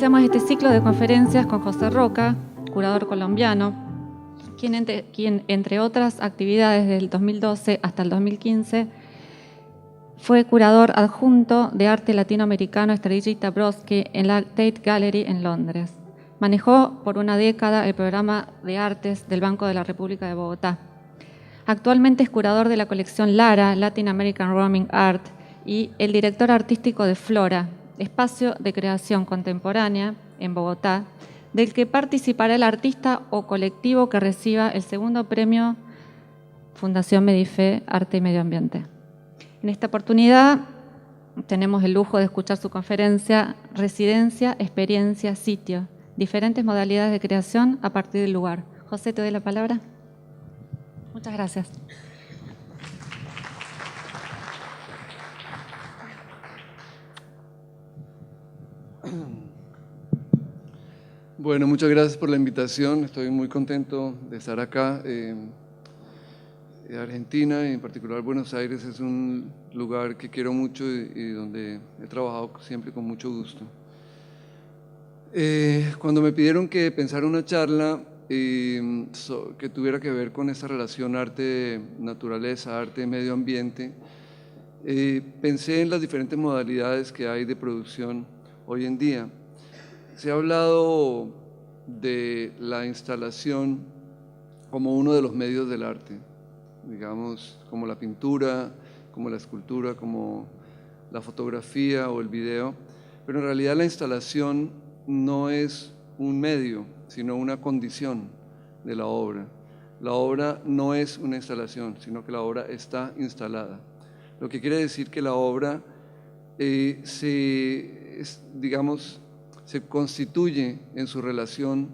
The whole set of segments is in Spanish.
Iniciamos este ciclo de conferencias con José Roca, curador colombiano, quien entre otras actividades desde el 2012 hasta el 2015 fue curador adjunto de arte latinoamericano Estrellita Brodsky en la Tate Gallery en Londres. Manejó por una década el programa de artes del Banco de la República de Bogotá. Actualmente es curador de la colección Lara, Latin American Roaming Art, y el director artístico de Flora, espacio de creación contemporánea en Bogotá, del que participará el artista o colectivo que reciba el segundo premio Fundación Medife Arte y Medio Ambiente. En esta oportunidad tenemos el lujo de escuchar su conferencia Residencia, Experiencia, Sitio, diferentes modalidades de creación a partir del lugar. José, te doy la palabra. Muchas gracias. Bueno, muchas gracias por la invitación. Estoy muy contento de estar acá. Argentina, y en particular Buenos Aires, es un lugar que quiero mucho y donde he trabajado siempre con mucho gusto. Cuando me pidieron que pensara una charla que tuviera que ver con esta relación arte-naturaleza, arte-medio ambiente, pensé en las diferentes modalidades que hay de producción hoy en día. Se ha hablado de la instalación como uno de los medios del arte, digamos, como la pintura, como la escultura, como la fotografía o el video, pero en realidad la instalación no es un medio, sino una condición de la obra. La obra no es una instalación, sino que la obra está instalada. Lo que quiere decir que la obra se constituye en su relación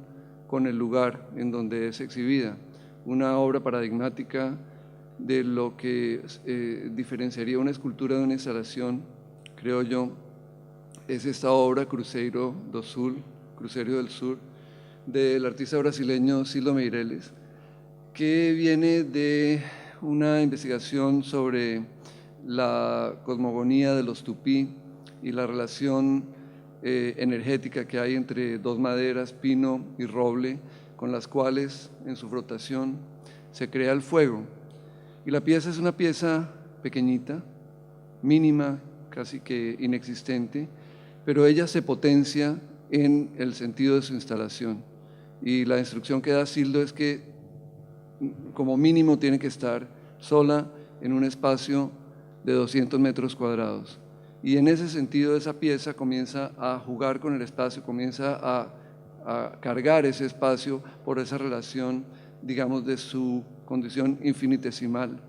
con el lugar en donde es exhibida. Una obra paradigmática de lo que diferenciaría una escultura de una instalación, creo yo, es esta obra Cruzeiro do Sul, Cruzeiro del Sur, del artista brasileño Cilo Meireles, que viene de una investigación sobre la cosmogonía de los tupí y la relación energética que hay entre dos maderas, pino y roble, con las cuales en su frotación se crea el fuego. Y la pieza es una pieza pequeñita, mínima, casi que inexistente, pero ella se potencia en el sentido de su instalación. Y la instrucción que da Sildo es que como mínimo tiene que estar sola en un espacio de 200 metros cuadrados. Y en ese sentido esa pieza comienza a jugar con el espacio, comienza a cargar ese espacio por esa relación, digamos, de su condición infinitesimal,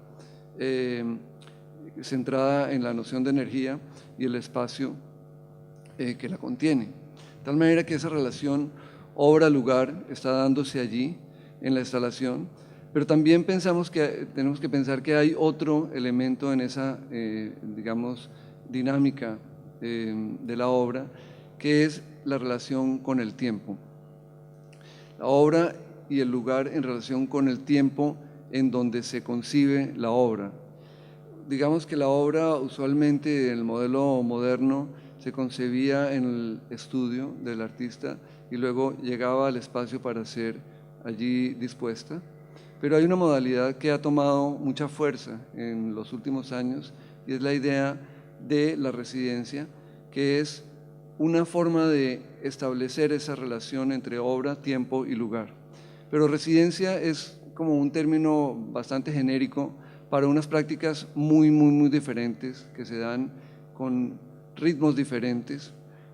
centrada en la noción de energía y el espacio que la contiene. De tal manera que esa relación obra-lugar está dándose allí en la instalación, pero también tenemos que pensar que hay otro elemento en esa, digamos, dinámica de la obra, que es la relación con el tiempo. La obra y el lugar en relación con el tiempo en donde se concibe la obra. Digamos que la obra usualmente en el modelo moderno se concebía en el estudio del artista y luego llegaba al espacio para ser allí dispuesta. Pero hay una modalidad que ha tomado mucha fuerza en los últimos años y es la idea de la residencia, que es una forma de establecer esa relación entre obra, tiempo y lugar. Pero residencia es como un término bastante genérico para unas prácticas muy diferentes que se dan con ritmos diferentes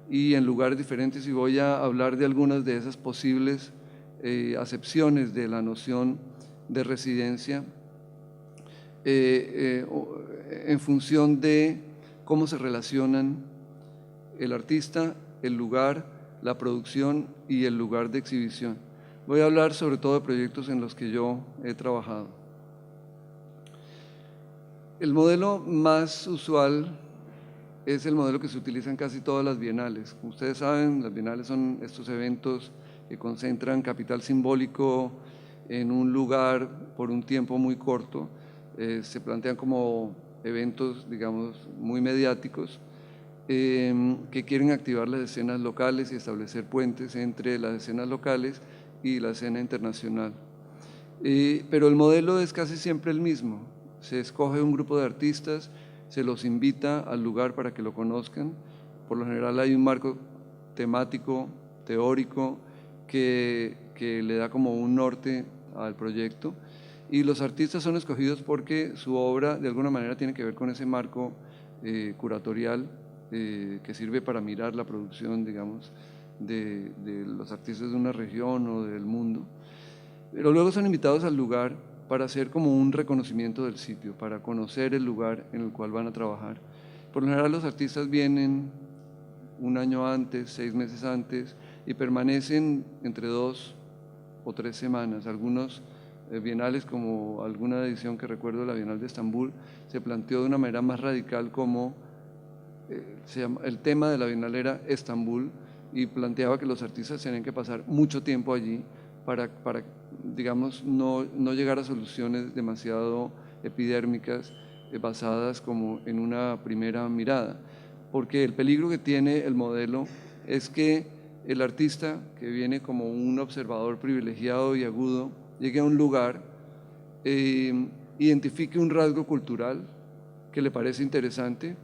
y en lugares diferentes, y voy a hablar de algunas de esas posibles acepciones de la noción de residencia en función de cómo se relacionan el artista, el lugar, la producción y el lugar de exhibición. Voy a hablar sobre todo de proyectos en los que yo he trabajado. El modelo más usual es el modelo que se utiliza en casi todas las bienales. Como ustedes saben, las bienales son estos eventos que concentran capital simbólico en un lugar por un tiempo muy corto. Se plantean como eventos, digamos, muy mediáticos, que quieren activar las escenas locales y establecer puentes entre las escenas locales y la escena internacional. Pero el modelo es casi siempre el mismo. Se escoge un grupo de artistas, se los invita al lugar para que lo conozcan. Por lo general hay un marco temático, teórico, que le da como un norte al proyecto. Y los artistas son escogidos porque su obra de alguna manera tiene que ver con ese marco curatorial que sirve para mirar la producción, digamos, de los artistas de una región o del mundo. Pero luego son invitados al lugar para hacer como un reconocimiento del sitio, para conocer el lugar en el cual van a trabajar. Por lo general los artistas vienen un año antes, 6 meses antes, y permanecen entre 2 o 3 semanas. Algunos bienales, como alguna edición que recuerdo, la Bienal de Estambul, se planteó de una manera más radical como el tema de la Bienal era Estambul, y planteaba que los artistas tenían que pasar mucho tiempo allí para digamos, no llegar a soluciones demasiado epidérmicas basadas como en una primera mirada. Porque el peligro que tiene el modelo es que el artista, que viene como un observador privilegiado y agudo, llegue a un lugar, identifique un rasgo cultural que le parece interesante,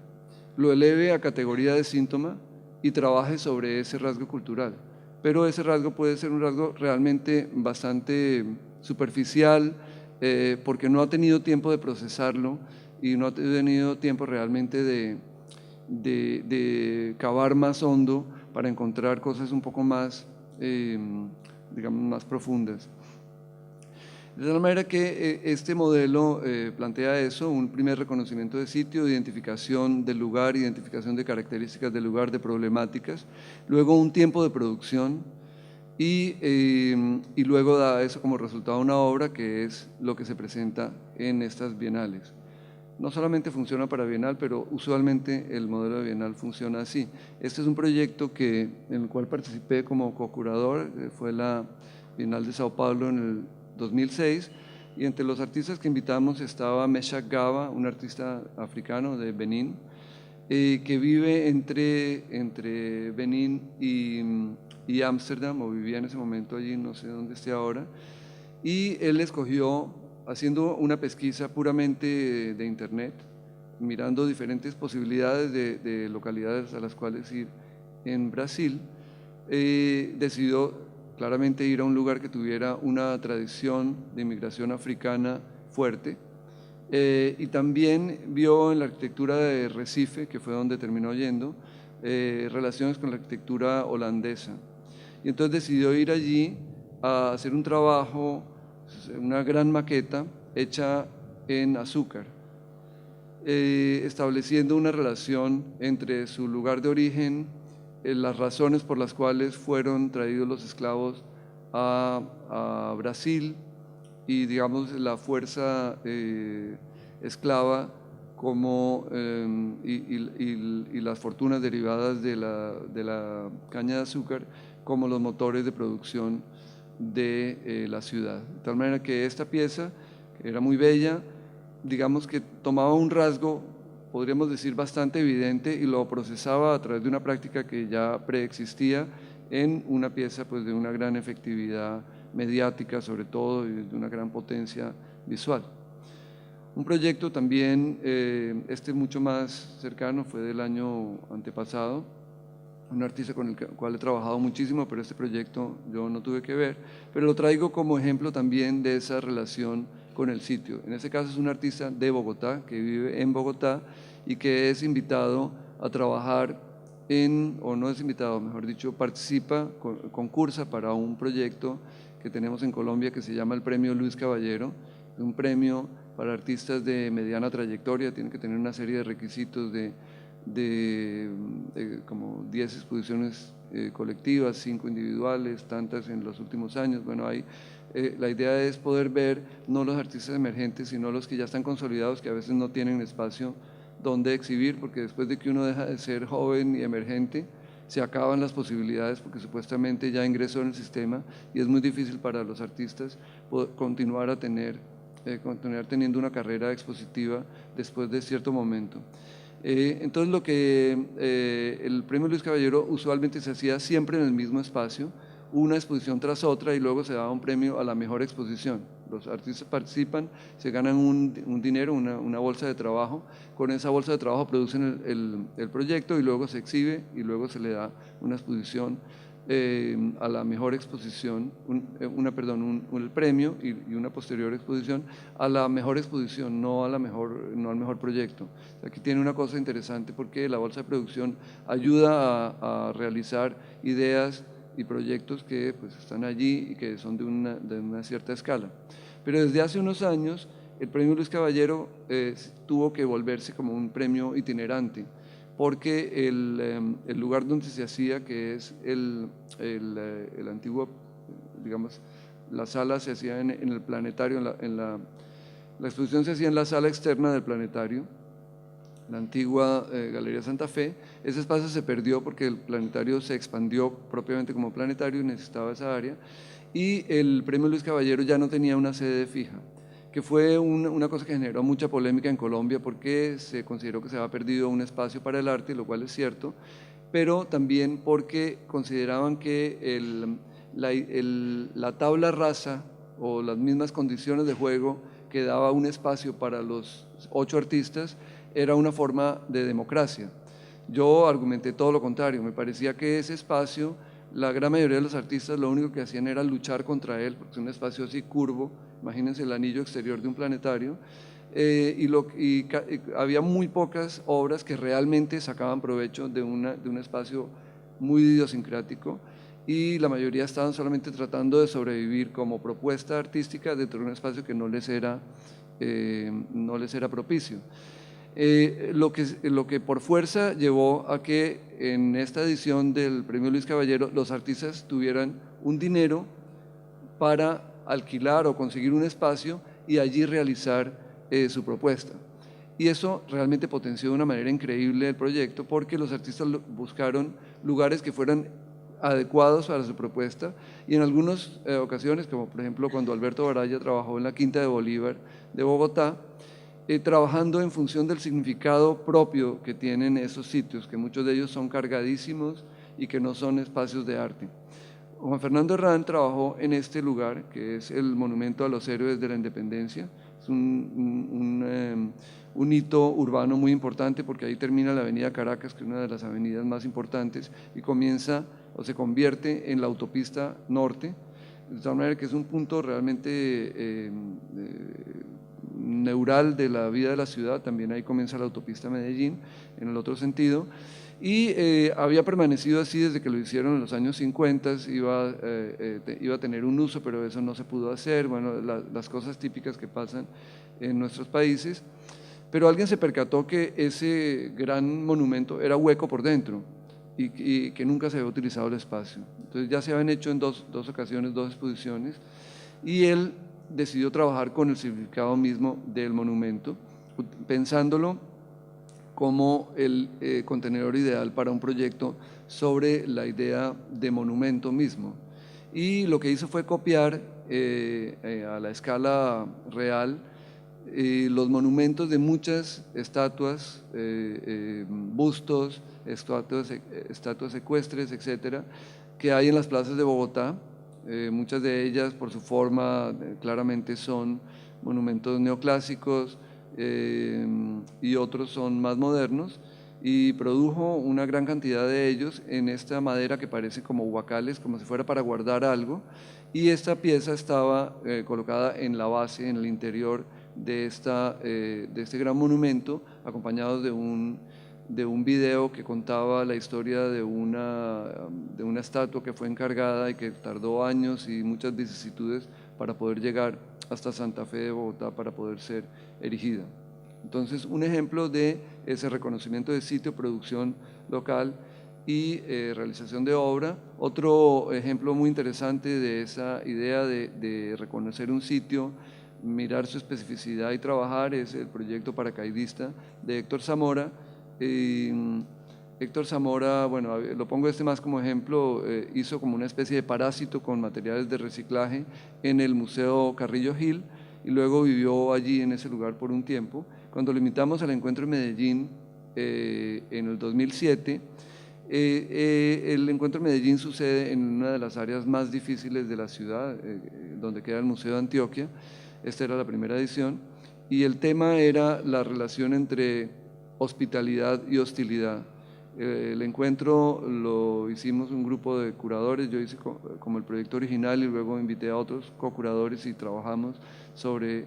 lo eleve a categoría de síntoma y trabaje sobre ese rasgo cultural. Pero ese rasgo puede ser un rasgo realmente bastante superficial, porque no ha tenido tiempo de procesarlo y no ha tenido tiempo realmente de cavar más hondo para encontrar cosas un poco más, digamos, más profundas. De tal manera que este modelo plantea eso: un primer reconocimiento de sitio, identificación del lugar, identificación de características del lugar, de problemáticas, luego un tiempo de producción y luego da eso como resultado una obra, que es lo que se presenta en estas bienales. No solamente funciona para bienal, pero usualmente el modelo de bienal funciona así. Este es un proyecto en el cual participé como co-curador, fue la Bienal de Sao Paulo en el 2006, y entre los artistas que invitamos estaba Meshach Gaba, un artista africano de Benín, que vive entre Benín y Ámsterdam, o vivía en ese momento allí, no sé dónde esté ahora, y él escogió, haciendo una pesquisa puramente de internet, mirando diferentes posibilidades de localidades a las cuales ir en Brasil, decidió claramente ir a un lugar que tuviera una tradición de inmigración africana fuerte, y también vio en la arquitectura de Recife, que fue donde terminó yendo, relaciones con la arquitectura holandesa. Y entonces decidió ir allí a hacer un trabajo, una gran maqueta hecha en azúcar, estableciendo una relación entre su lugar de origen, las razones por las cuales fueron traídos los esclavos a Brasil, y digamos la fuerza esclava como, y las fortunas derivadas de la caña de azúcar como los motores de producción de la ciudad. De tal manera que esta pieza, que era muy bella, digamos que tomaba un rasgo, podríamos decir, bastante evidente, y lo procesaba a través de una práctica que ya preexistía en una pieza pues de una gran efectividad mediática, sobre todo, y de una gran potencia visual. Un proyecto también, mucho más cercano, fue del año antepasado, un artista con el cual he trabajado muchísimo, pero este proyecto yo no tuve que ver, pero lo traigo como ejemplo también de esa relación con el sitio. En este caso es un artista de Bogotá, que vive en Bogotá y que es invitado a trabajar o no es invitado, mejor dicho, participa, concursa para un proyecto que tenemos en Colombia que se llama el Premio Luis Caballero, un premio para artistas de mediana trayectoria. Tienen que tener una serie de requisitos de como 10 exposiciones colectivas, 5 individuales, tantas en los últimos años. Bueno, la idea es poder ver no los artistas emergentes, sino los que ya están consolidados, que a veces no tienen espacio donde exhibir, porque después de que uno deja de ser joven y emergente, se acaban las posibilidades, porque supuestamente ya ingresó en el sistema y es muy difícil para los artistas continuar teniendo una carrera expositiva después de cierto momento. Entonces el premio Luis Caballero usualmente se hacía siempre en el mismo espacio, una exposición tras otra, y luego se daba un premio a la mejor exposición. Los artistas participan, se ganan un dinero, una bolsa de trabajo. Con esa bolsa de trabajo producen el proyecto y luego se exhibe y luego se le da una exposición a la mejor exposición, el premio y una posterior exposición a la mejor exposición, no al mejor proyecto. Aquí tiene una cosa interesante porque la bolsa de producción ayuda a realizar ideas y proyectos que pues, están allí y que son de una cierta escala. Pero desde hace unos años el premio Luis Caballero tuvo que volverse como un premio itinerante, porque el lugar donde se hacía, que es el antiguo, digamos, la sala se hacía en el planetario, la exposición se hacía en la sala externa del planetario, la antigua Galería Santa Fe. Ese espacio se perdió porque el planetario se expandió propiamente como planetario y necesitaba esa área, y el premio Luis Caballero ya no tenía una sede fija, que fue una cosa que generó mucha polémica en Colombia porque se consideró que se había perdido un espacio para el arte, lo cual es cierto, pero también porque consideraban que la tabla rasa o las mismas condiciones de juego que daba un espacio para los 8 artistas era una forma de democracia. Yo argumenté todo lo contrario, me parecía que ese espacio, la gran mayoría de los artistas lo único que hacían era luchar contra él, porque es un espacio así curvo, imagínense el anillo exterior de un planetario, y había muy pocas obras que realmente sacaban provecho de un espacio muy idiosincrático, y la mayoría estaban solamente tratando de sobrevivir como propuesta artística dentro de un espacio que no les era propicio. Lo que por fuerza llevó a que en esta edición del premio Luis Caballero los artistas tuvieran un dinero para alquilar o conseguir un espacio y allí realizar su propuesta. Y eso realmente potenció de una manera increíble el proyecto, porque los artistas buscaron lugares que fueran adecuados para su propuesta, y en algunas ocasiones, como por ejemplo cuando Alberto Baraya trabajó en la Quinta de Bolívar de Bogotá, trabajando en función del significado propio que tienen esos sitios, que muchos de ellos son cargadísimos y que no son espacios de arte. Juan Fernando Herrán trabajó en este lugar, que es el Monumento a los Héroes de la Independencia. Es un hito urbano muy importante, porque ahí termina la avenida Caracas, que es una de las avenidas más importantes, y comienza o se convierte en la autopista norte, de tal manera que es un punto realmente neural de la vida de la ciudad. También ahí comienza la autopista Medellín, en el otro sentido, y había permanecido así desde que lo hicieron en los años 50, iba a tener un uso, pero eso no se pudo hacer, bueno, las cosas típicas que pasan en nuestros países, pero alguien se percató que ese gran monumento era hueco por dentro y que nunca se había utilizado el espacio. Entonces ya se habían hecho en dos ocasiones, 2 exposiciones, y él decidió trabajar con el significado mismo del monumento, pensándolo como el contenedor ideal para un proyecto sobre la idea de monumento mismo. Y lo que hizo fue copiar a la escala real los monumentos de muchas estatuas, bustos, estatuas ecuestres, etcétera, que hay en las plazas de Bogotá. Muchas de ellas, por su forma, claramente son monumentos neoclásicos, y otros son más modernos, y produjo una gran cantidad de ellos en esta madera que parece como huacales, como si fuera para guardar algo, y esta pieza estaba colocada en la base, en el interior de este gran monumento, acompañado de un video que contaba la historia de una estatua que fue encargada y que tardó años y muchas vicisitudes para poder llegar hasta Santa Fe de Bogotá para poder ser erigida. Entonces, un ejemplo de ese reconocimiento de sitio, producción local y realización de obra. Otro ejemplo muy interesante de esa idea de reconocer un sitio, mirar su especificidad y trabajar, es el proyecto paracaidista de Héctor Zamora. Héctor Zamora, bueno, lo pongo más como ejemplo, hizo como una especie de parásito con materiales de reciclaje en el Museo Carrillo Gil, y luego vivió allí en ese lugar por un tiempo. Cuando lo invitamos al encuentro en Medellín en el 2007. El encuentro en Medellín sucede en una de las áreas más difíciles de la ciudad, donde queda el Museo de Antioquia. Esta era la primera edición, y el tema era la relación entre hospitalidad y hostilidad. El encuentro lo hicimos un grupo de curadores, yo hice como el proyecto original y luego invité a otros co-curadores y trabajamos sobre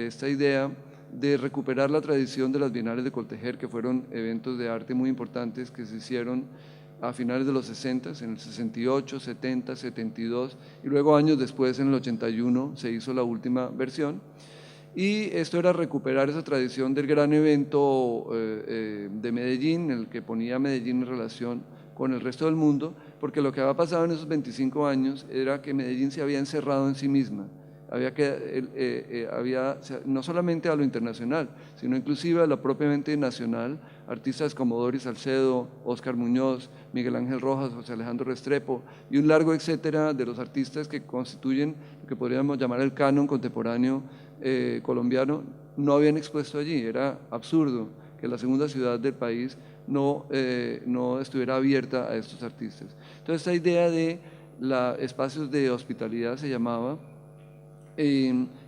esta idea de recuperar la tradición de las Bienales de Coltejer, que fueron eventos de arte muy importantes que se hicieron a finales de los 60, en el 68, 70, 72, y luego años después, en el 81, se hizo la última versión. Y esto era recuperar esa tradición del gran evento de Medellín, en el que ponía a Medellín en relación con el resto del mundo, porque lo que había pasado en esos 25 años era que Medellín se había encerrado en sí misma. Había no solamente a lo internacional, sino inclusive a lo propiamente nacional, artistas como Doris Salcedo, Óscar Muñoz, Miguel Ángel Rojas, José Alejandro Restrepo y un largo etcétera de los artistas que constituyen lo que podríamos llamar el canon contemporáneo colombiano, no habían expuesto allí. Era absurdo que la segunda ciudad del país no estuviera abierta a estos artistas. Entonces, esta idea de espacios de hospitalidad se llamaba.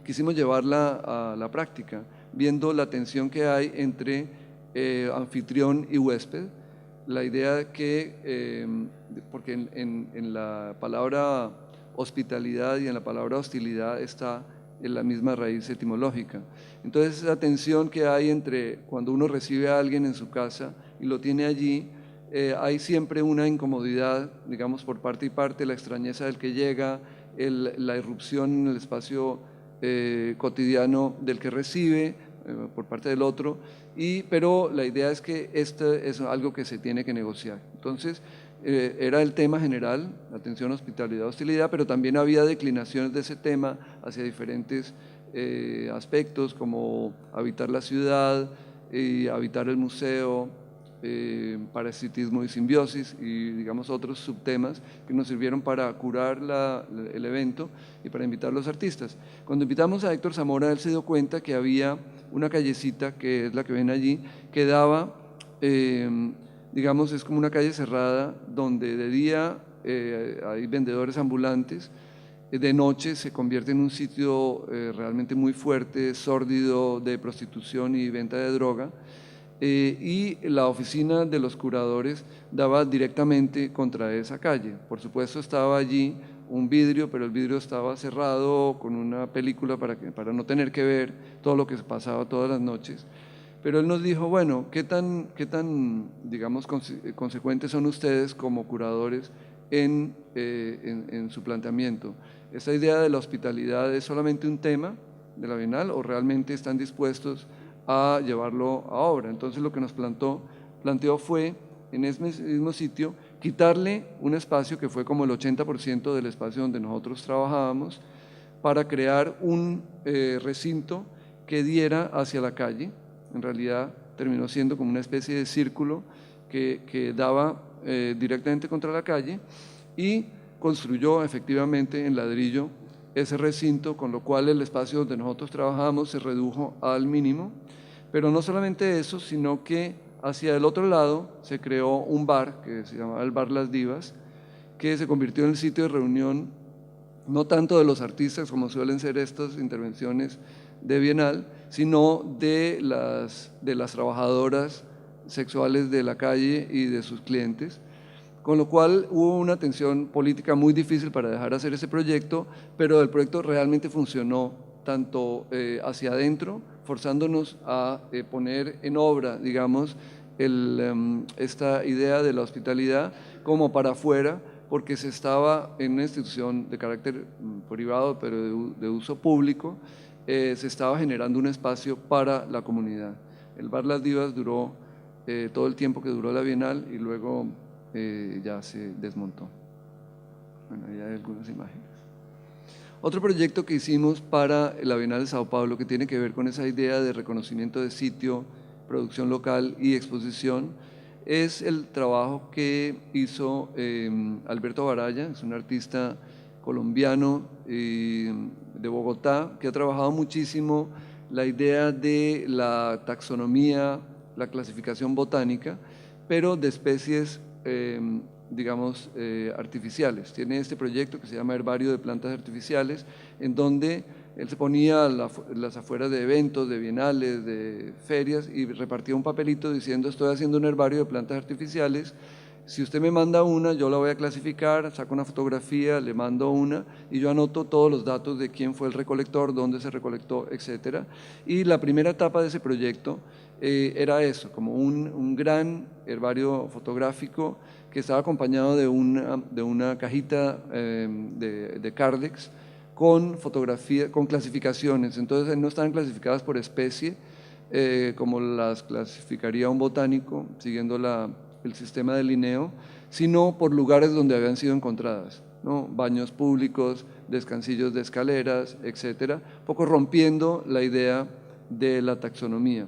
Quisimos llevarla a la práctica, viendo la tensión que hay entre anfitrión y huésped. La idea que, porque en la palabra hospitalidad y en la palabra hostilidad está en la misma raíz etimológica. Entonces, esa tensión que hay entre cuando uno recibe a alguien en su casa y lo tiene allí, hay siempre una incomodidad, digamos, por parte y parte, la extrañeza del que llega, la irrupción en el espacio cotidiano del que recibe por parte del otro, pero la idea es que esto es algo que se tiene que negociar. Entonces, era el tema general, atención, hospitalidad, hostilidad, pero también había declinaciones de ese tema hacia diferentes aspectos, como habitar la ciudad, habitar el museo, parasitismo y simbiosis, y digamos otros subtemas que nos sirvieron para curar el evento y para invitar a los artistas. Cuando invitamos a Héctor Zamora, él se dio cuenta que había una callecita, que es la que ven allí, que daba, digamos, es como una calle cerrada, donde de día hay vendedores ambulantes, de noche se convierte en un sitio realmente muy fuerte, sórdido, de prostitución y venta de droga. Y la oficina de los curadores daba directamente contra esa calle. Por supuesto, estaba allí un vidrio, pero el vidrio estaba cerrado con una película para no tener que ver todo lo que pasaba todas las noches. Pero él nos dijo, bueno, ¿qué tan digamos, consecuentes son ustedes como curadores en su planteamiento? ¿Esa idea de la hospitalidad es solamente un tema de la Bienal o realmente están dispuestos a llevarlo a obra? Entonces, lo que nos planteó fue, en ese mismo sitio, quitarle un espacio que fue como el 80% del espacio donde nosotros trabajábamos, para crear un recinto que diera hacia la calle. En realidad terminó siendo como una especie de círculo que daba directamente contra la calle, y construyó efectivamente en ladrillo ese recinto, con lo cual el espacio donde nosotros trabajamos se redujo al mínimo. Pero no solamente eso, sino que hacia el otro lado se creó un bar que se llamaba el Bar Las Divas, que se convirtió en el sitio de reunión no tanto de los artistas, como suelen ser estas intervenciones de Bienal, sino de las trabajadoras sexuales de la calle y de sus clientes, con lo cual hubo una tensión política muy difícil para dejar hacer ese proyecto, pero el proyecto realmente funcionó tanto hacia adentro, forzándonos a poner en obra, digamos, esta idea de la hospitalidad, como para afuera, porque se estaba en una institución de carácter privado, pero de uso público, se estaba generando un espacio para la comunidad. El Bar Las Divas duró todo el tiempo que duró la Bienal y luego ya se desmontó. Bueno, ahí hay algunas imágenes. Otro proyecto que hicimos para la Bienal de Sao Paulo, que tiene que ver con esa idea de reconocimiento de sitio, producción local y exposición, es el trabajo que hizo Alberto Baraya, es un artista colombiano de Bogotá, que ha trabajado muchísimo la idea de la taxonomía, la clasificación botánica, pero de especies, digamos, artificiales. Tiene este proyecto que se llama Herbario de Plantas Artificiales, en donde él se ponía a las afueras de eventos, de bienales, de ferias, y repartía un papelito diciendo: estoy haciendo un herbario de plantas artificiales, si usted me manda una, yo la voy a clasificar, saco una fotografía, le mando una y yo anoto todos los datos de quién fue el recolector, dónde se recolectó, etc. Y la primera etapa de ese proyecto era eso, como un gran herbario fotográfico que estaba acompañado de una cajita de Cardex con fotografía, con clasificaciones. Entonces no estaban clasificadas por especie, como las clasificaría un botánico, siguiendo el sistema de Linneo, sino por lugares donde habían sido encontradas, ¿no? Baños públicos, descansillos de escaleras, etcétera, un poco rompiendo la idea de la taxonomía.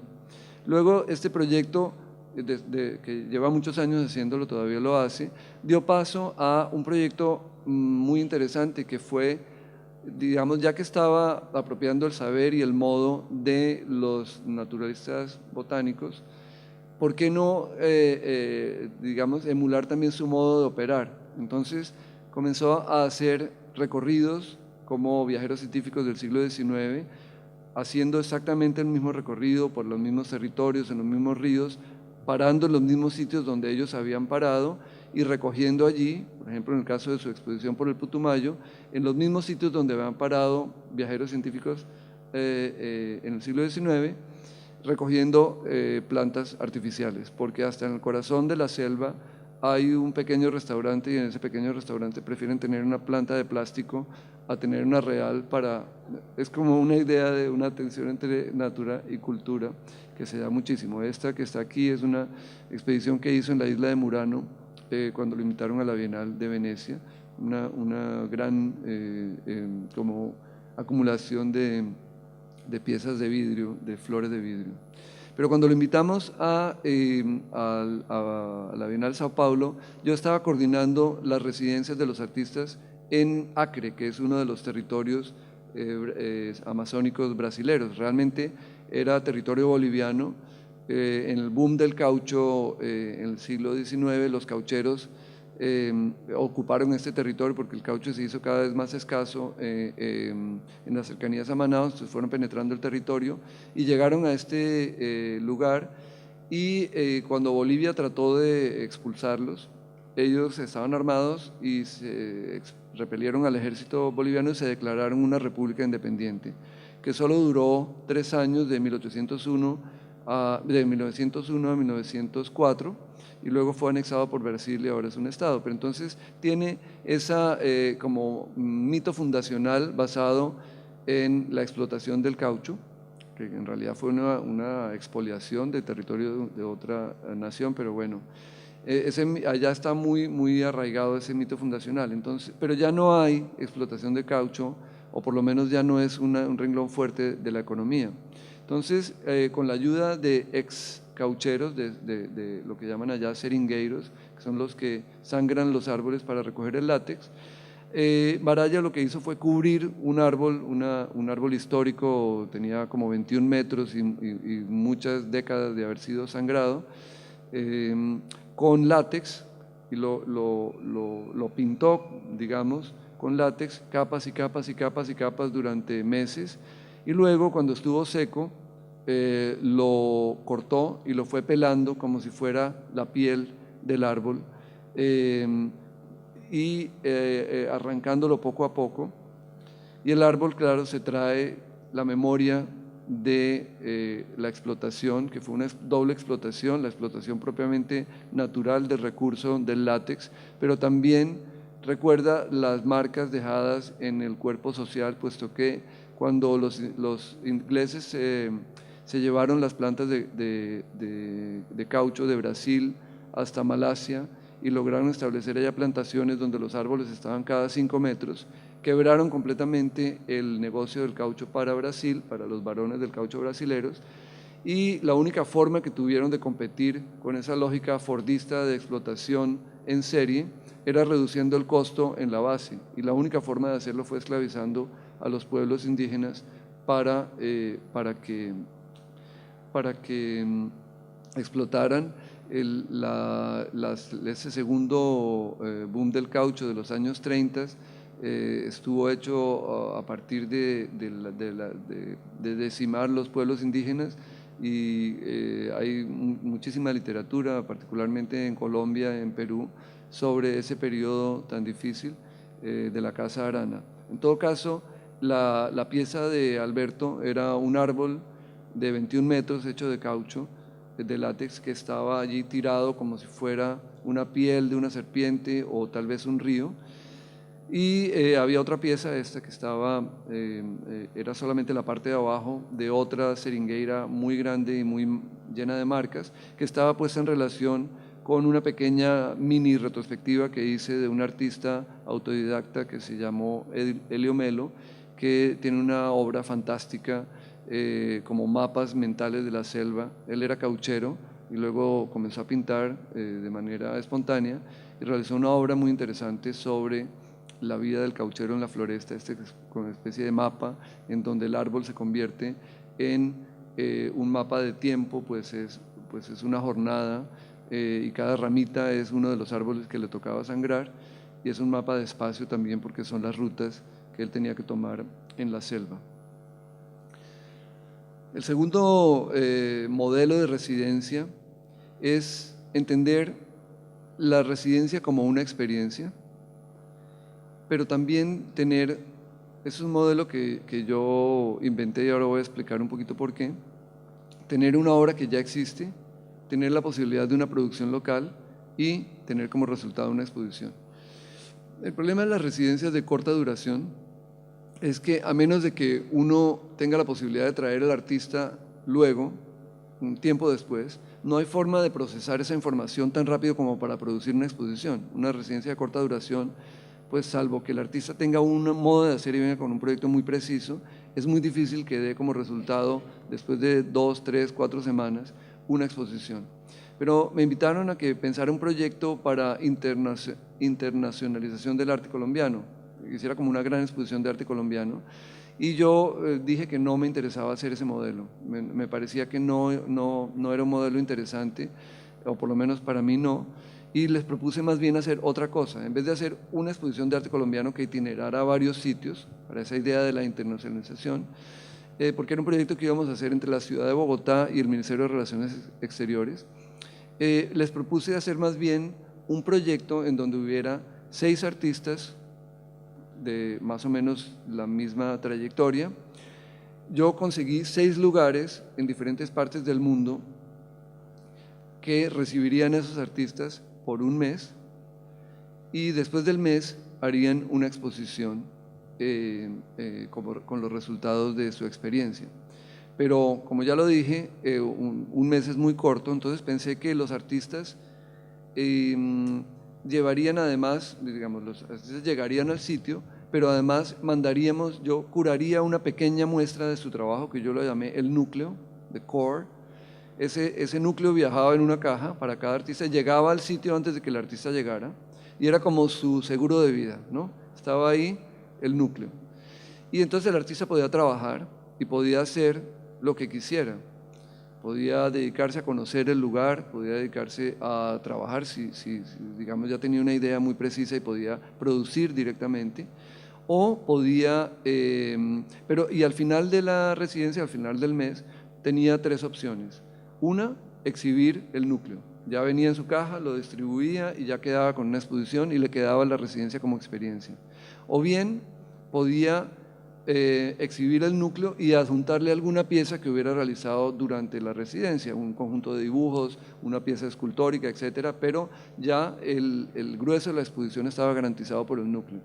Luego este proyecto, que lleva muchos años haciéndolo, todavía lo hace, dio paso a un proyecto muy interesante que fue, digamos, ya que estaba apropiando el saber y el modo de los naturalistas botánicos, ¿por qué no, digamos, emular también su modo de operar? Entonces comenzó a hacer recorridos como viajeros científicos del siglo XIX, haciendo exactamente el mismo recorrido por los mismos territorios, en los mismos ríos, parando en los mismos sitios donde ellos habían parado y recogiendo allí, por ejemplo, en el caso de su expedición por el Putumayo, en los mismos sitios donde habían parado viajeros científicos en el siglo XIX, recogiendo plantas artificiales, porque hasta en el corazón de la selva hay un pequeño restaurante y en ese pequeño restaurante prefieren tener una planta de plástico a tener una real es como una idea de una tensión entre natura y cultura que se da muchísimo. Esta que está aquí es una expedición que hizo en la isla de Murano cuando lo invitaron a la Bienal de Venecia, una gran como acumulación de piezas de vidrio, de flores de vidrio. Pero cuando lo invitamos a la Bienal Sao Paulo, yo estaba coordinando las residencias de los artistas en Acre, que es uno de los territorios amazónicos brasileros. Realmente era territorio boliviano. En el boom del caucho en el siglo XIX, los caucheros ocuparon este territorio porque el caucho se hizo cada vez más escaso en las cercanías a Manaos, entonces fueron penetrando el territorio y llegaron a este lugar y cuando Bolivia trató de expulsarlos, ellos estaban armados y se repelieron al ejército boliviano y se declararon una república independiente, que solo duró 3 años, de 1901 a 1904, y luego fue anexado por Brasil y ahora es un estado. Pero entonces tiene esa como mito fundacional basado en la explotación del caucho, que en realidad fue una expoliación de territorio de otra nación, pero bueno, allá está muy arraigado ese mito fundacional. Entonces, pero ya no hay explotación de caucho, o por lo menos ya no es un renglón fuerte de la economía. Entonces, con la ayuda de ex caucheros, de lo que llaman allá seringueiros, que son los que sangran los árboles para recoger el látex, Baraya lo que hizo fue cubrir un árbol histórico, tenía como 21 metros y muchas décadas de haber sido sangrado, con látex, y lo pintó, digamos, con látex, capas y capas y capas y capas durante meses, y luego cuando estuvo seco, lo cortó y lo fue pelando como si fuera la piel del árbol, arrancándolo poco a poco, y el árbol, claro, se trae la memoria de la explotación, que fue una doble explotación, la explotación propiamente natural del recurso del látex, pero también recuerda las marcas dejadas en el cuerpo social, puesto que cuando los ingleses se llevaron las plantas de caucho de Brasil hasta Malasia y lograron establecer allá plantaciones donde los árboles estaban cada 5 metros, quebraron completamente el negocio del caucho para Brasil, para los varones del caucho brasileros, y la única forma que tuvieron de competir con esa lógica fordista de explotación en serie era reduciendo el costo en la base, y la única forma de hacerlo fue esclavizando a los pueblos indígenas para que explotaran ese segundo boom del caucho de los años 30. Estuvo hecho a partir de decimar los pueblos indígenas, y hay muchísima literatura, particularmente en Colombia, en Perú, sobre ese periodo tan difícil de la Casa Arana. En todo caso, la pieza de Alberto era un árbol de 21 metros hecho de caucho, de látex, que estaba allí tirado como si fuera una piel de una serpiente o tal vez un río. Y había otra pieza, esta que estaba, era solamente la parte de abajo de otra seringueira muy grande y muy llena de marcas, que estaba puesta en relación con una pequeña mini retrospectiva que hice de un artista autodidacta que se llamó Elio Melo, que tiene una obra fantástica, como mapas mentales de la selva. Él era cauchero y luego comenzó a pintar de manera espontánea y realizó una obra muy interesante sobre la vida del cauchero en la floresta, con una especie de mapa en donde el árbol se convierte en un mapa de tiempo, pues es una jornada, y cada ramita es uno de los árboles que le tocaba sangrar, y es un mapa de espacio también porque son las rutas que él tenía que tomar en la selva. El segundo modelo de residencia es entender la residencia como una experiencia, pero también tener, es un modelo que yo inventé y ahora voy a explicar un poquito por qué, tener una obra que ya existe, tener la posibilidad de una producción local y tener como resultado una exposición. El problema de las residencias de corta duración es que, a menos de que uno tenga la posibilidad de traer al artista luego, un tiempo después, no hay forma de procesar esa información tan rápido como para producir una exposición. Una residencia de corta duración, pues salvo que el artista tenga un modo de hacer y venga con un proyecto muy preciso, es muy difícil que dé como resultado, después de 2, 3, 4 semanas, una exposición. Pero me invitaron a que pensara un proyecto para internacionalización del arte colombiano, que hiciera como una gran exposición de arte colombiano, y yo dije que no me interesaba hacer ese modelo. Me parecía que no era un modelo interesante, o por lo menos para mí no, y les propuse más bien hacer otra cosa. En vez de hacer una exposición de arte colombiano que itinerara a varios sitios, para esa idea de la internacionalización, porque era un proyecto que íbamos a hacer entre la ciudad de Bogotá y el Ministerio de Relaciones Exteriores, les propuse hacer más bien un proyecto en donde hubiera 6 artistas de más o menos la misma trayectoria. Yo conseguí 6 lugares en diferentes partes del mundo que recibirían a esos artistas por un mes, y después del mes harían una exposición con los resultados de su experiencia. Pero como ya lo dije, un mes es muy corto, entonces pensé que los artistas llevarían además, digamos, los artistas llegarían al sitio, pero además yo curaría una pequeña muestra de su trabajo que yo lo llamé el núcleo, the core. Ese núcleo viajaba en una caja para cada artista, llegaba al sitio antes de que el artista llegara, y era como su seguro de vida, ¿no? Estaba ahí el núcleo. Y entonces el artista podía trabajar y podía hacer lo que quisiera. Podía dedicarse a conocer el lugar, podía dedicarse a trabajar si digamos, ya tenía una idea muy precisa y podía producir directamente, o podía, y al final de la residencia, al final del mes, tenía 3 opciones. Una, exhibir el núcleo. Ya venía en su caja, lo distribuía y ya quedaba con una exposición y le quedaba la residencia como experiencia. O bien podía exhibir el núcleo y adjuntarle alguna pieza que hubiera realizado durante la residencia, un conjunto de dibujos, una pieza escultórica, etcétera, pero ya el grueso de la exposición estaba garantizado por el núcleo.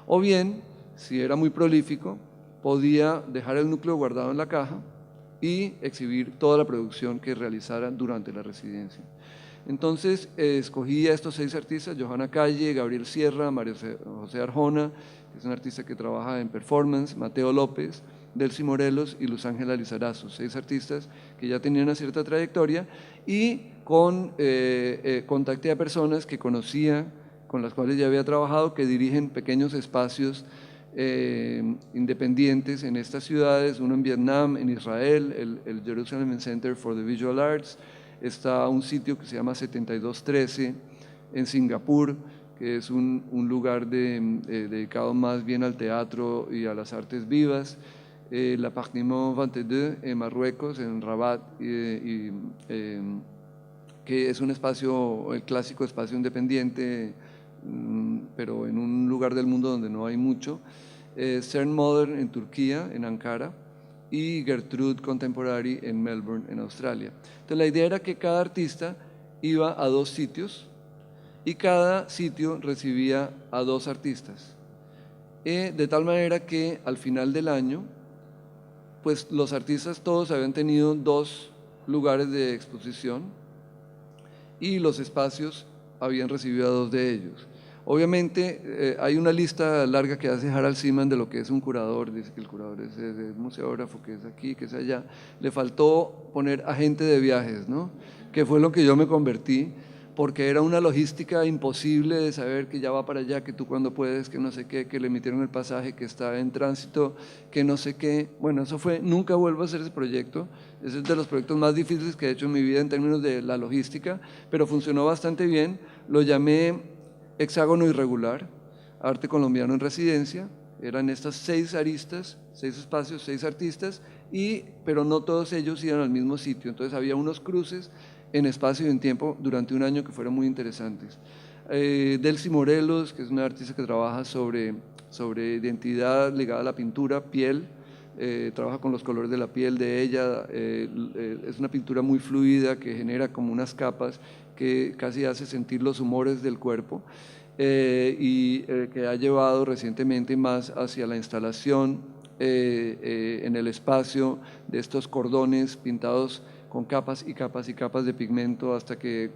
O bien, si era muy prolífico, podía dejar el núcleo guardado en la caja y exhibir toda la producción que realizara durante la residencia. Entonces escogí a estos 6 artistas: Johanna Calle, Gabriel Sierra, Mario José Arjona, que es un artista que trabaja en performance, Mateo López, Delcy Morelos y Luz Ángela Lizarazo, 6 artistas que ya tenían una cierta trayectoria, y contacté a personas que conocía, con las cuales ya había trabajado, que dirigen pequeños espacios independientes en estas ciudades, uno en Vietnam, en Israel, el Jerusalem Center for the Visual Arts, está un sitio que se llama 7213 en Singapur, que es un lugar dedicado más bien al teatro y a las artes vivas. L'Appartement 22 en Marruecos, en Rabat, que es un espacio, el clásico espacio independiente, pero en un lugar del mundo donde no hay mucho. CERN Modern en Turquía, en Ankara, y Gertrude Contemporary en Melbourne, en Australia. Entonces la idea era que cada artista iba a 2 sitios y cada sitio recibía a 2 artistas, de tal manera que al final del año, pues los artistas todos habían tenido 2 lugares de exposición y los espacios habían recibido a 2 de ellos. Obviamente hay una lista larga que hace Harald Seaman de lo que es un curador. Dice que el curador es el museógrafo, que es aquí, que es allá. Le faltó poner agente de viajes, ¿no? Que fue lo que yo me convertí, porque era una logística imposible de saber que ya va para allá, que tú cuando puedes, que no sé qué, que le emitieron el pasaje, que está en tránsito, que no sé qué. Bueno, eso fue, nunca vuelvo a hacer ese proyecto. Ese es de los proyectos más difíciles que he hecho en mi vida en términos de la logística, pero funcionó bastante bien. Lo llamé Hexágono Irregular, Arte Colombiano en Residencia. Eran estas 6 aristas, 6 espacios, 6 artistas, pero no todos ellos iban al mismo sitio. Entonces había unos cruces en espacio y en tiempo durante un año que fueron muy interesantes. Delcy Morelos, que es una artista que trabaja sobre identidad ligada a la pintura, piel, trabaja con los colores de la piel de ella, es una pintura muy fluida que genera como unas capas que casi hace sentir los humores del cuerpo, que ha llevado recientemente más hacia la instalación en el espacio de estos cordones pintados con capas y capas y capas de pigmento hasta que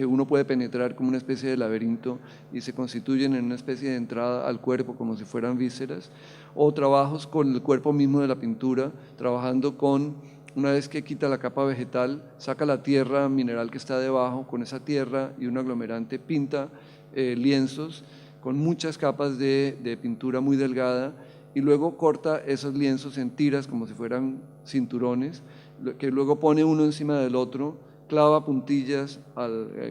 uno puede penetrar como una especie de laberinto y se constituyen en una especie de entrada al cuerpo como si fueran vísceras, o trabajos con el cuerpo mismo de la pintura, trabajando con, una vez que quita la capa vegetal, saca la tierra mineral que está debajo, con esa tierra y un aglomerante pinta lienzos con muchas capas de pintura muy delgada, y luego corta esos lienzos en tiras como si fueran cinturones, que luego pone uno encima del otro, clava puntillas,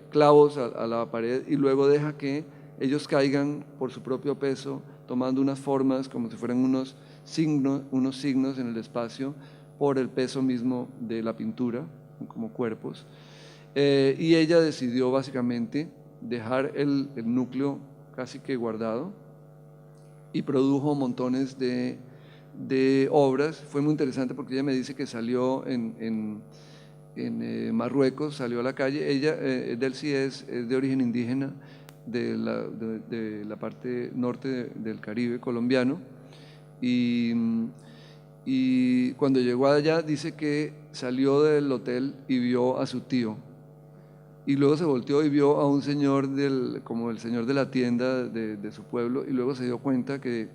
clavos a la pared, y luego deja que ellos caigan por su propio peso, tomando unas formas como si fueran unos signos en el espacio por el peso mismo de la pintura, como cuerpos. Y ella decidió básicamente dejar el núcleo casi que guardado y produjo montones de obras. Fue muy interesante porque ella me dice que salió en Marruecos, salió a la calle. Ella, Delcy, es de origen indígena de la parte norte del Caribe colombiano, y cuando llegó allá dice que salió del hotel y vio a su tío, y luego se volteó y vio a un señor como el señor de la tienda de su pueblo, y luego se dio cuenta que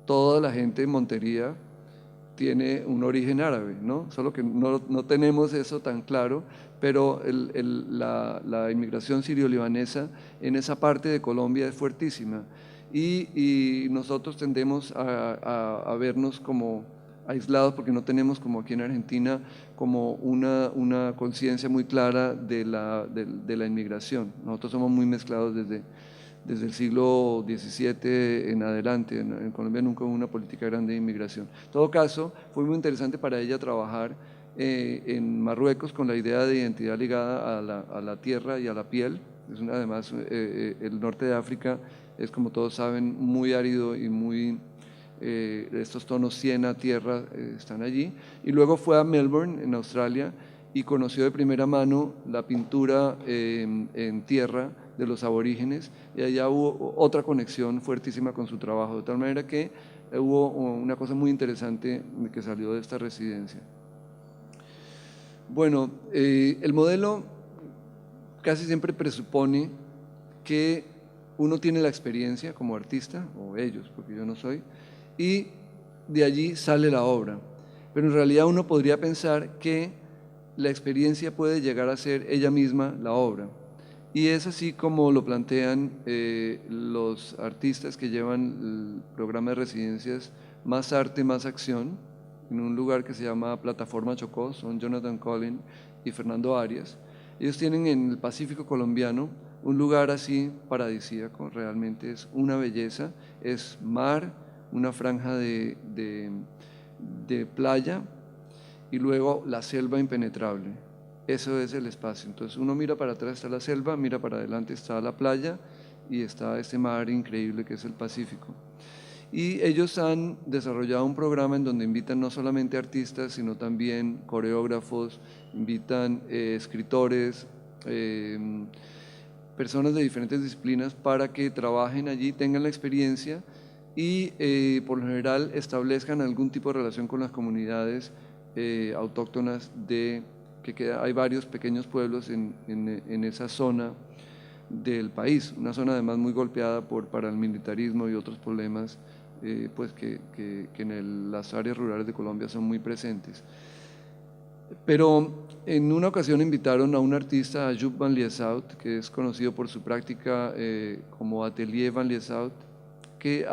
toda la gente en Montería tiene un origen árabe, ¿no? Solo que no tenemos eso tan claro, pero la inmigración sirio-libanesa en esa parte de Colombia es fuertísima, y nosotros tendemos a vernos como aislados porque no tenemos, como aquí en Argentina, como una conciencia muy clara de la inmigración. Nosotros somos muy mezclados desde el siglo XVII en adelante. En Colombia nunca hubo una política grande de inmigración. En todo caso, fue muy interesante para ella trabajar en Marruecos con la idea de identidad ligada a la tierra y a la piel. Además, el norte de África es, como todos saben, muy árido y muy... estos tonos siena, tierra, están allí. Y luego fue a Melbourne, en Australia, y conoció de primera mano la pintura en tierra de los aborígenes, y allá hubo otra conexión fuertísima con su trabajo, de tal manera que hubo una cosa muy interesante que salió de esta residencia. Bueno, el modelo casi siempre presupone que uno tiene la experiencia como artista, o ellos, porque yo no soy, y de allí sale la obra. Pero en realidad uno podría pensar que la experiencia puede llegar a ser ella misma la obra. Y es así como lo plantean los artistas que llevan el programa de residencias Más Arte, Más Acción, en un lugar que se llama Plataforma Chocó. Son Jonathan Collin y Fernando Arias. Ellos tienen en el Pacífico colombiano un lugar así paradisíaco, realmente es una belleza, es mar, una franja de playa y luego la selva impenetrable. Eso es el espacio. Entonces uno mira para atrás, está la selva, mira para adelante, está la playa y está este mar increíble que es el Pacífico. Y ellos han desarrollado un programa en donde invitan no solamente artistas, sino también coreógrafos, invitan escritores, personas de diferentes disciplinas para que trabajen allí, tengan la experiencia y por lo general establezcan algún tipo de relación con las comunidades autóctonas hay varios pequeños pueblos en esa zona del país, una zona además muy golpeada por paramilitarismo y otros problemas pues que en las áreas rurales de Colombia son muy presentes. Pero en una ocasión invitaron a un artista, a Joop van Lieshout, que es conocido por su práctica como Atelier van Lieshout, que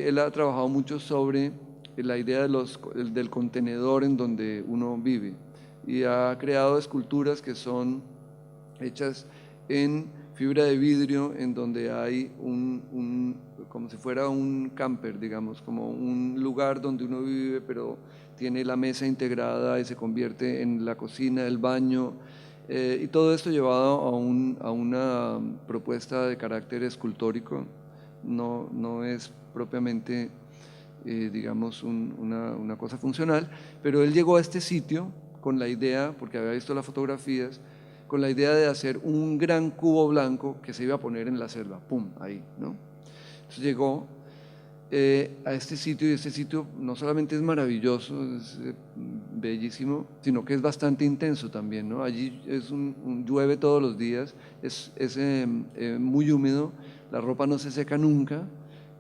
él ha trabajado mucho sobre la idea del contenedor en donde uno vive y ha creado esculturas que son hechas en fibra de vidrio, en donde hay como si fuera un camper, digamos, como un lugar donde uno vive, pero tiene la mesa integrada y se convierte en la cocina, el baño, y todo esto llevado a una propuesta de carácter escultórico, no es propiamente, digamos, una cosa funcional, pero él llegó a este sitio con la idea, porque había visto las fotografías, con la idea de hacer un gran cubo blanco que se iba a poner en la selva, pum, ahí, ¿no? Entonces llegó a este sitio y este sitio no solamente es maravilloso, es bellísimo, sino que es bastante intenso también, ¿no? Allí llueve todos los días, es muy húmedo, la ropa no se seca nunca,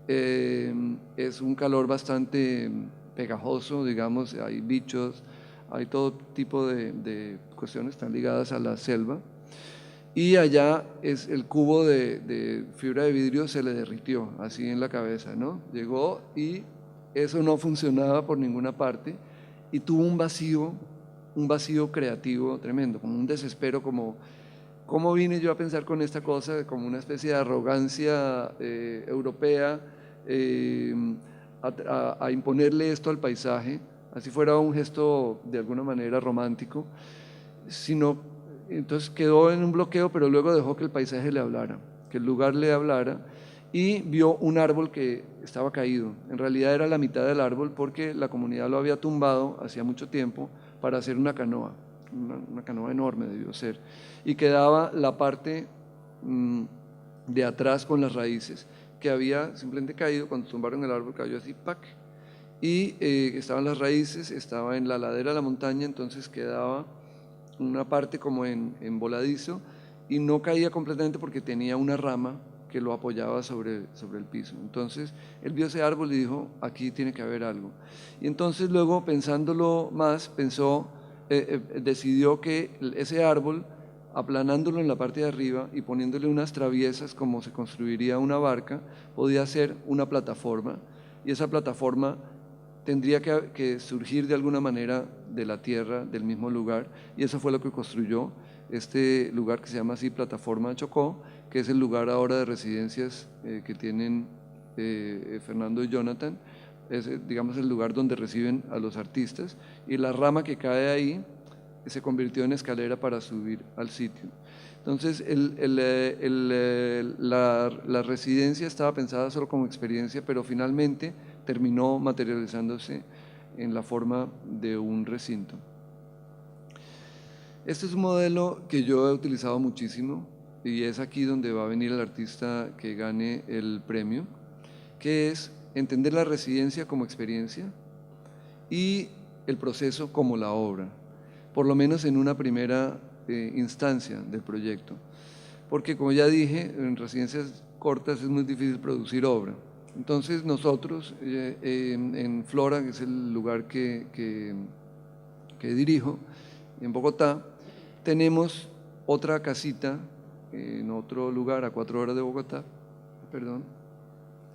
es un calor bastante pegajoso, digamos, hay bichos, hay todo tipo de cuestiones están ligadas a la selva. Y allá el cubo de fibra de vidrio se le derritió, así en la cabeza, ¿no? Llegó y eso no funcionaba por ninguna parte y tuvo un vacío creativo tremendo, como un desespero, como ¿cómo vine yo a pensar con esta cosa? Como una especie de arrogancia europea a imponerle esto al paisaje, así fuera un gesto de alguna manera romántico, entonces quedó en un bloqueo, pero luego dejó que el paisaje le hablara, que el lugar le hablara, y vio un árbol que estaba caído. En realidad era la mitad del árbol porque la comunidad lo había tumbado hacía mucho tiempo para hacer una canoa, una canoa enorme debió ser, y quedaba la parte de atrás con las raíces, que había simplemente caído, cuando tumbaron el árbol cayó así, ¡pac! Y estaban las raíces, estaba en la ladera de la montaña, entonces quedaba una parte como en voladizo y no caía completamente porque tenía una rama que lo apoyaba sobre el piso. Entonces él vio ese árbol y dijo, aquí tiene que haber algo. Y entonces luego, pensándolo más, decidió que ese árbol, aplanándolo en la parte de arriba y poniéndole unas traviesas como se construiría una barca, podía ser una plataforma, y esa plataforma tendría que surgir de alguna manera de la tierra, del mismo lugar, y eso fue lo que construyó este lugar que se llama así Plataforma Chocó, que es el lugar ahora de residencias que tienen Fernando y Jonathan. Es, digamos, el lugar donde reciben a los artistas, y la rama que cae ahí se convirtió en escalera para subir al sitio. Entonces la residencia estaba pensada solo como experiencia, pero finalmente terminó materializándose en la forma de un recinto. Este es un modelo que yo he utilizado muchísimo y es aquí donde va a venir el artista que gane el premio, que es entender la residencia como experiencia y el proceso como la obra, por lo menos en una primera instancia del proyecto. Porque como ya dije, en residencias cortas es muy difícil producir obra. Entonces nosotros en Flora, que es el lugar que dirijo, en Bogotá, tenemos otra casita en otro lugar a 4 horas de Bogotá,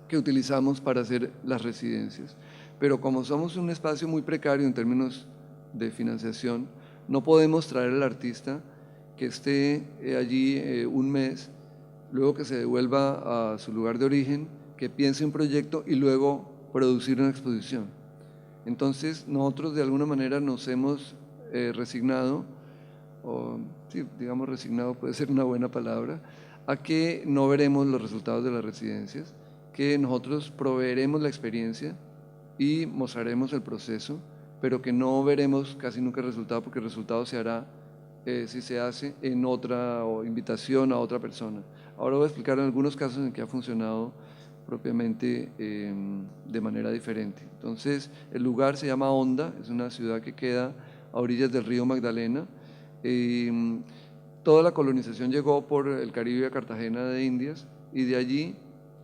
que utilizamos para hacer las residencias. Pero como somos un espacio muy precario en términos de financiación, no podemos traer al artista que esté allí un mes, luego que se devuelva a su lugar de origen, que piense un proyecto y luego producir una exposición. Entonces nosotros de alguna manera nos hemos resignado, o sí, digamos resignado puede ser una buena palabra, a que no veremos los resultados de las residencias, que nosotros proveeremos la experiencia y mostraremos el proceso, pero que no veremos casi nunca el resultado, porque el resultado se hará si se hace en otra o invitación a otra persona. Ahora voy a explicar algunos casos en que ha funcionado propiamente de manera diferente. Entonces, el lugar se llama Honda, es una ciudad que queda a orillas del río Magdalena. Toda la colonización llegó por el Caribe a Cartagena de Indias y de allí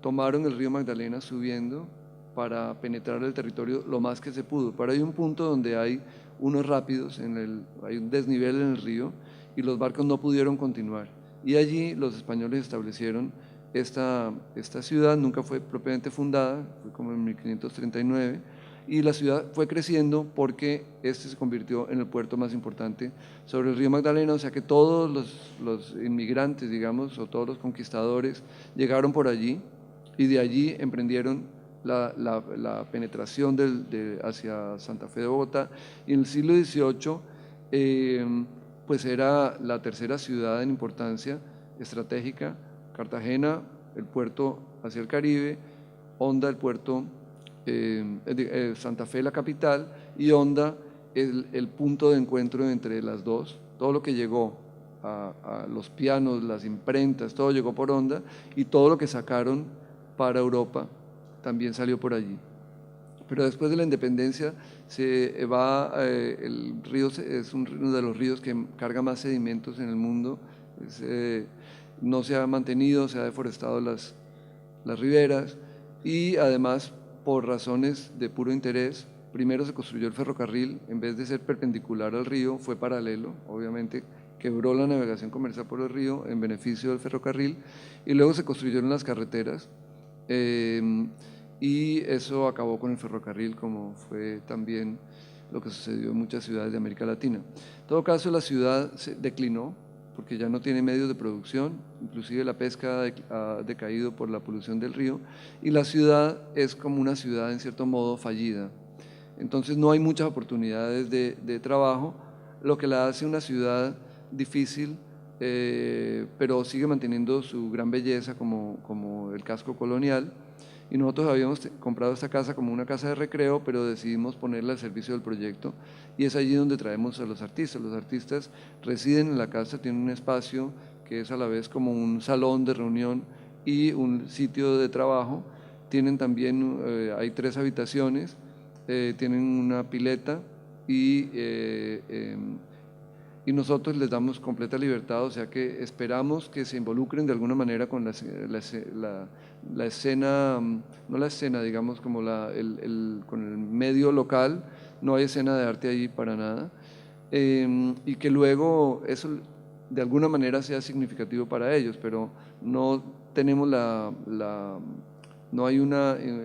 tomaron el río Magdalena subiendo para penetrar el territorio lo más que se pudo. Pero hay un punto donde hay unos rápidos, hay un desnivel en el río y los barcos no pudieron continuar. Y allí los españoles establecieron esta ciudad, nunca fue propiamente fundada, fue como en 1539, y la ciudad fue creciendo porque este se convirtió en el puerto más importante sobre el río Magdalena, o sea que todos los inmigrantes, digamos, o todos los conquistadores llegaron por allí y de allí emprendieron la penetración hacia Santa Fe de Bogotá, y en el siglo XVIII pues era la tercera ciudad en importancia estratégica. Cartagena, el puerto hacia el Caribe, Honda, el puerto, Santa Fe, la capital, y Honda, el punto de encuentro entre las dos. Todo lo que llegó a los pianos, las imprentas, todo llegó por Honda, y todo lo que sacaron para Europa también salió por allí. Pero después de la independencia el río es uno de los ríos que carga más sedimentos en el mundo. No se ha mantenido, se ha deforestado las riberas, y además por razones de puro interés, primero se construyó el ferrocarril, en vez de ser perpendicular al río, fue paralelo, obviamente quebró la navegación comercial por el río en beneficio del ferrocarril, y luego se construyeron las carreteras, y eso acabó con el ferrocarril, como fue también lo que sucedió en muchas ciudades de América Latina. En todo caso, la ciudad se declinó porque ya no tiene medios de producción, inclusive la pesca ha decaído por la polución del río, y la ciudad es como una ciudad en cierto modo fallida. Entonces no hay muchas oportunidades de trabajo, lo que la hace una ciudad difícil, pero sigue manteniendo su gran belleza como el casco colonial. Y nosotros habíamos comprado esta casa como una casa de recreo, pero decidimos ponerla al servicio del proyecto, y es allí donde traemos a los artistas. Los artistas residen en la casa, tienen un espacio que es a la vez como un salón de reunión y un sitio de trabajo. Tienen también, hay 3 habitaciones, tienen una pileta y nosotros les damos completa libertad, o sea que esperamos que se involucren de alguna manera con la escena, no la escena, digamos, como con el medio local. No hay escena de arte allí para nada, y que luego eso de alguna manera sea significativo para ellos, pero no tenemos no hay un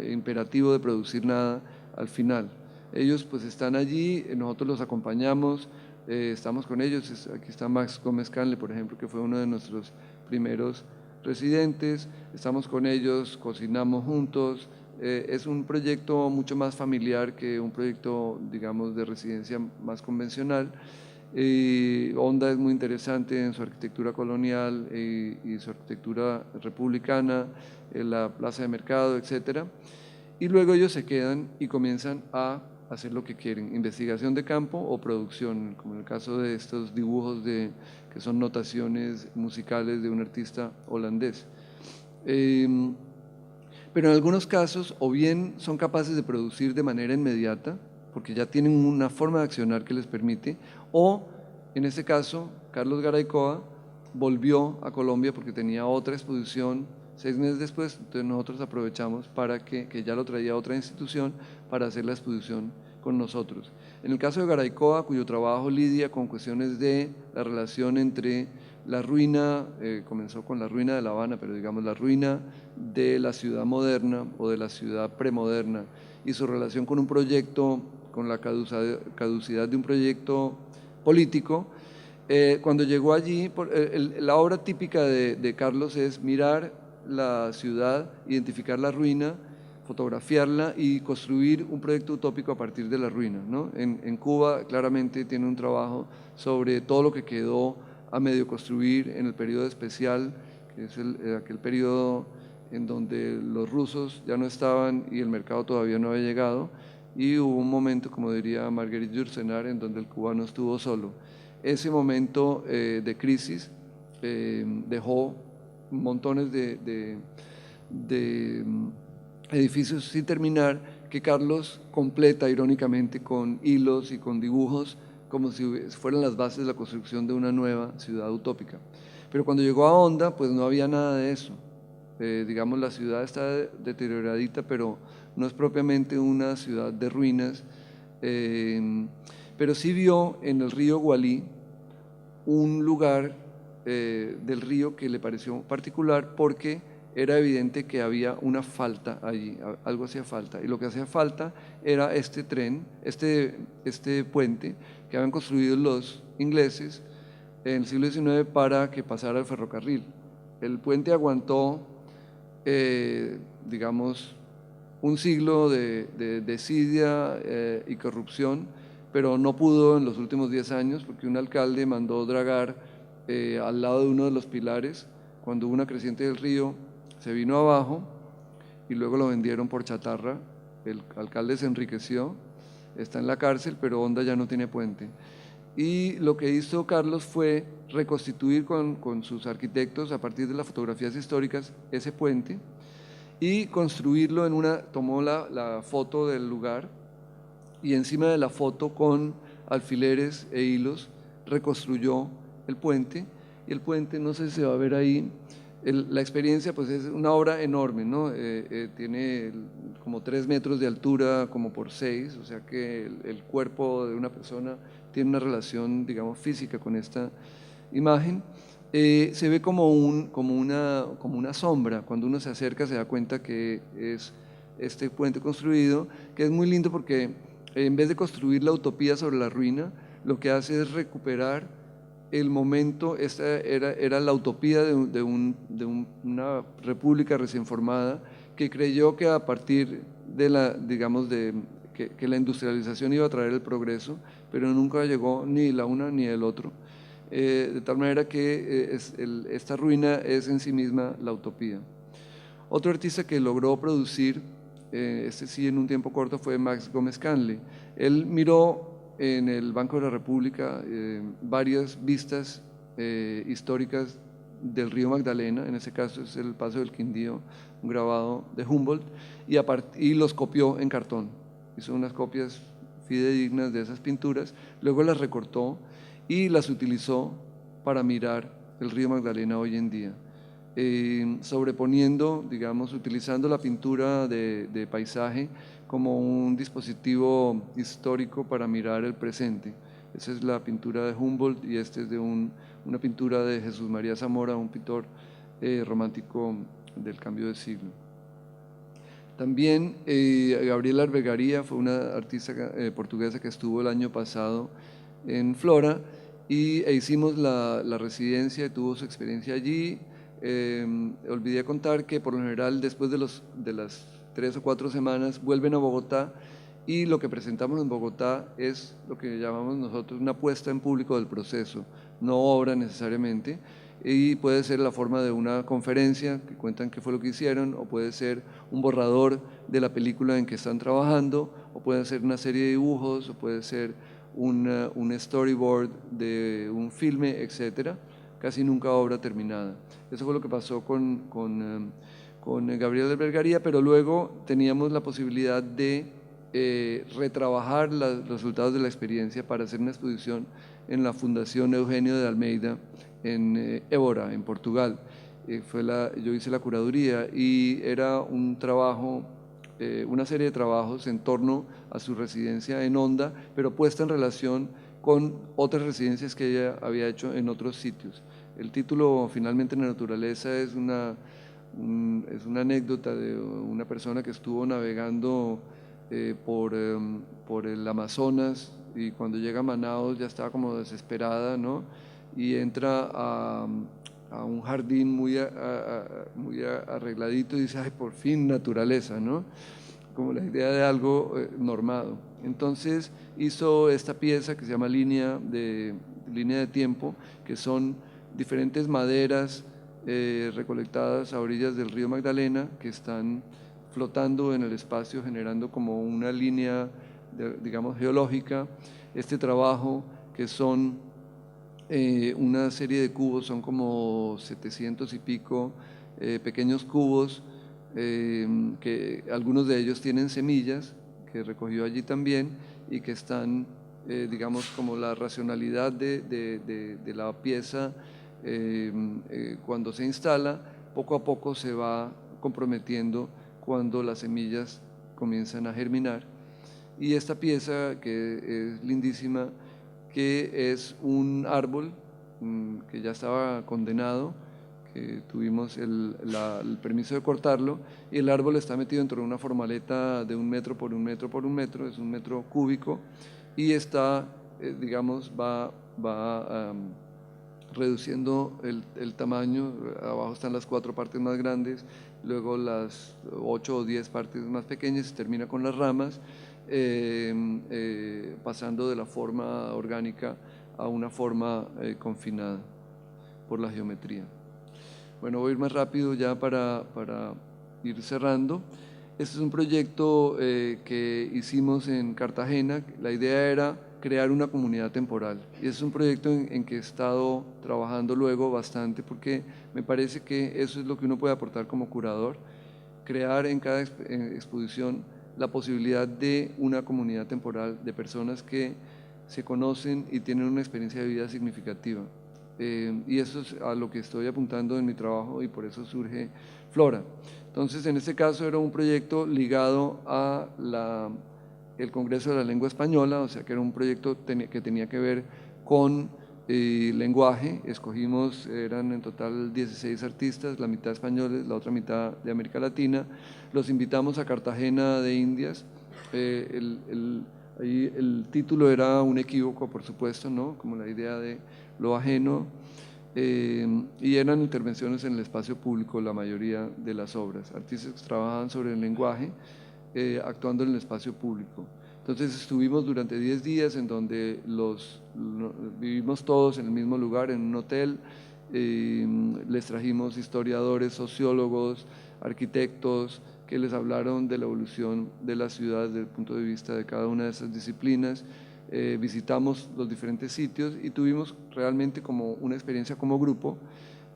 imperativo de producir nada al final. Ellos pues están allí, nosotros los acompañamos, estamos con ellos. Aquí está Max Gómez Canle, por ejemplo, que fue uno de nuestros primeros residentes. Estamos con ellos, cocinamos juntos. Es un proyecto mucho más familiar que un proyecto, digamos, de residencia más convencional. Honda es muy interesante en su arquitectura colonial y su arquitectura republicana, la plaza de mercado, etc. Y luego ellos se quedan y comienzan a hacer lo que quieren, investigación de campo o producción, como en el caso de estos dibujos que son notaciones musicales de un artista holandés. Pero en algunos casos o bien son capaces de producir de manera inmediata, porque ya tienen una forma de accionar que les permite, o en este caso Carlos Garaycoa volvió a Colombia porque tenía otra exposición 6 meses después, entonces nosotros aprovechamos para que ya lo traía otra institución para hacer la exposición con nosotros. En el caso de Garaycoa, cuyo trabajo lidia con cuestiones de la relación entre la ruina, comenzó con la ruina de La Habana, pero digamos la ruina de la ciudad moderna o de la ciudad premoderna, y su relación con un proyecto, con la caducidad de un proyecto político, Cuando llegó allí, la obra típica de Carlos es mirar la ciudad, identificar la ruina, fotografiarla y construir un proyecto utópico a partir de la ruina, ¿no? En Cuba claramente tiene un trabajo sobre todo lo que quedó a medio construir en el periodo especial, que es aquel periodo en donde los rusos ya no estaban y el mercado todavía no había llegado, y hubo un momento, como diría Marguerite Yourcenar, en donde el cubano estuvo solo. Ese momento de crisis dejó montones de edificios sin terminar, que Carlos completa irónicamente con hilos y con dibujos como si fueran las bases de la construcción de una nueva ciudad utópica. Pero cuando llegó a Honda, pues no había nada de eso. Digamos, la ciudad está deterioradita, pero no es propiamente una ciudad de ruinas, pero sí vio en el río Gualí un lugar del río que le pareció particular porque era evidente que había una falta allí, algo hacía falta, y lo que hacía falta era este tren, este puente que habían construido los ingleses en el siglo XIX para que pasara el ferrocarril. El puente aguantó, digamos, un siglo de desidia y corrupción, pero no pudo en los últimos 10 años porque un alcalde mandó dragar al lado de uno de los pilares. Cuando hubo una creciente del río, se vino abajo y luego lo vendieron por chatarra. El alcalde se enriqueció, está en la cárcel, pero Honda ya no tiene puente. Y lo que hizo Carlos fue reconstituir con sus arquitectos, a partir de las fotografías históricas, ese puente y construirlo tomó la foto del lugar y encima de la foto con alfileres e hilos reconstruyó el puente, y el puente, no sé si se va a ver ahí, la experiencia pues es una obra enorme, ¿no? Tiene como 3 metros de altura, como por 6, o sea que el cuerpo de una persona tiene una relación, digamos, física con esta imagen. Se ve como una sombra. Cuando uno se acerca se da cuenta que es este puente construido, que es muy lindo porque en vez de construir la utopía sobre la ruina, lo que hace es recuperar el momento. Esta era la utopía de una república recién formada que creyó que a partir de que la industrialización iba a traer el progreso, pero nunca llegó ni la una ni el otro. De tal manera que esta ruina es en sí misma la utopía. Otro artista que logró producir, sí en un tiempo corto, fue Max Gómez Canle. Él miró en el Banco de la República varias vistas históricas del río Magdalena, en ese caso es el Paso del Quindío, un grabado de Humboldt, y los copió en cartón. Hizo unas copias fidedignas de esas pinturas, luego las recortó y las utilizó para mirar el río Magdalena hoy en día, sobreponiendo, digamos, utilizando la pintura de paisaje como un dispositivo histórico para mirar el presente. Esa es la pintura de Humboldt y esta es una pintura de Jesús María Zamora, un pintor romántico del cambio de siglo. También Gabriela Albergaría fue una artista portuguesa que estuvo el año pasado en Flora e hicimos la residencia, tuvo su experiencia allí. Olvidé contar que por lo general después de las 3 o 4 semanas vuelven a Bogotá, y lo que presentamos en Bogotá es lo que llamamos nosotros una puesta en público del proceso, no obra necesariamente, y puede ser la forma de una conferencia que cuentan qué fue lo que hicieron, o puede ser un borrador de la película en que están trabajando, o puede ser una serie de dibujos, o puede ser un storyboard de un filme, etcétera. Casi nunca obra terminada. Eso fue lo que pasó con Gabriela Albergaría, pero luego teníamos la posibilidad de retrabajar los resultados de la experiencia para hacer una exposición en la Fundación Eugenio de Almeida en Évora, en Portugal. Yo hice la curaduría y era un trabajo, una serie de trabajos en torno a su residencia en Honda, pero puesta en relación con otras residencias que ella había hecho en otros sitios. El título, Finalmente en la naturaleza, es una anécdota de una persona que estuvo navegando por el Amazonas, y cuando llega a Manaos ya estaba como desesperada, ¿no? y entra a un jardín muy arregladito y dice, ay, por fin naturaleza, ¿no? Como la idea de algo normado. Entonces hizo esta pieza que se llama línea de tiempo, que son diferentes maderas recolectadas a orillas del río Magdalena, que están flotando en el espacio, generando como una línea, digamos, geológica. Este trabajo, que son una serie de cubos, son como 700 y pico pequeños cubos, que algunos de ellos tienen semillas, que recogió allí también, y que están, digamos, como la racionalidad de la pieza cuando se instala, poco a poco se va comprometiendo cuando las semillas comienzan a germinar. Y esta pieza, que es lindísima, que es un árbol que ya estaba condenado, que tuvimos el permiso de cortarlo, y el árbol está metido dentro de una formaleta de 1 metro por 1 metro por 1 metro, es 1 metro cúbico, y está, digamos, va reduciendo el tamaño. Abajo están las 4 partes más grandes, luego las 8 o 10 partes más pequeñas, y termina con las ramas, pasando de la forma orgánica a una forma confinada por la geometría. Bueno, voy a ir más rápido ya para ir cerrando. Este es un proyecto que hicimos en Cartagena. La idea era crear una comunidad temporal, y es un proyecto en que he estado trabajando luego bastante, porque me parece que eso es lo que uno puede aportar como curador, crear en cada exposición la posibilidad de una comunidad temporal de personas que se conocen y tienen una experiencia de vida significativa. Y eso es a lo que estoy apuntando en mi trabajo, y por eso surge Flora. Entonces, en este caso era un proyecto ligado a el Congreso de la Lengua Española, o sea que era un proyecto que tenía que ver con lenguaje. Escogimos, eran en total 16 artistas, la mitad españoles, la otra mitad de América Latina. Los invitamos a Cartagena de Indias. Ahí el título era un equívoco, por supuesto, ¿no? Como la idea de lo ajeno, y eran intervenciones en el espacio público la mayoría de las obras, artistas que trabajaban sobre el lenguaje, actuando en el espacio público. Entonces estuvimos durante 10 días en donde vivimos todos en el mismo lugar, en un hotel. Les trajimos historiadores, sociólogos, arquitectos, que les hablaron de la evolución de la ciudad desde el punto de vista de cada una de esas disciplinas. Visitamos los diferentes sitios y tuvimos realmente como una experiencia como grupo,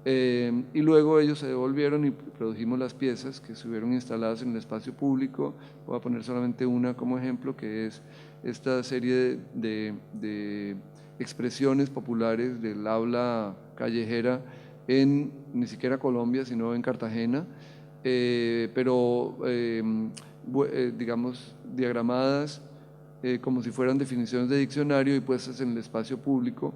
y luego ellos se devolvieron y produjimos las piezas que estuvieron instaladas en el espacio público. Voy a poner solamente una como ejemplo, que es esta serie de expresiones populares del habla callejera en ni siquiera Colombia, sino en Cartagena, pero digamos diagramadas como si fueran definiciones de diccionario y puestas en el espacio público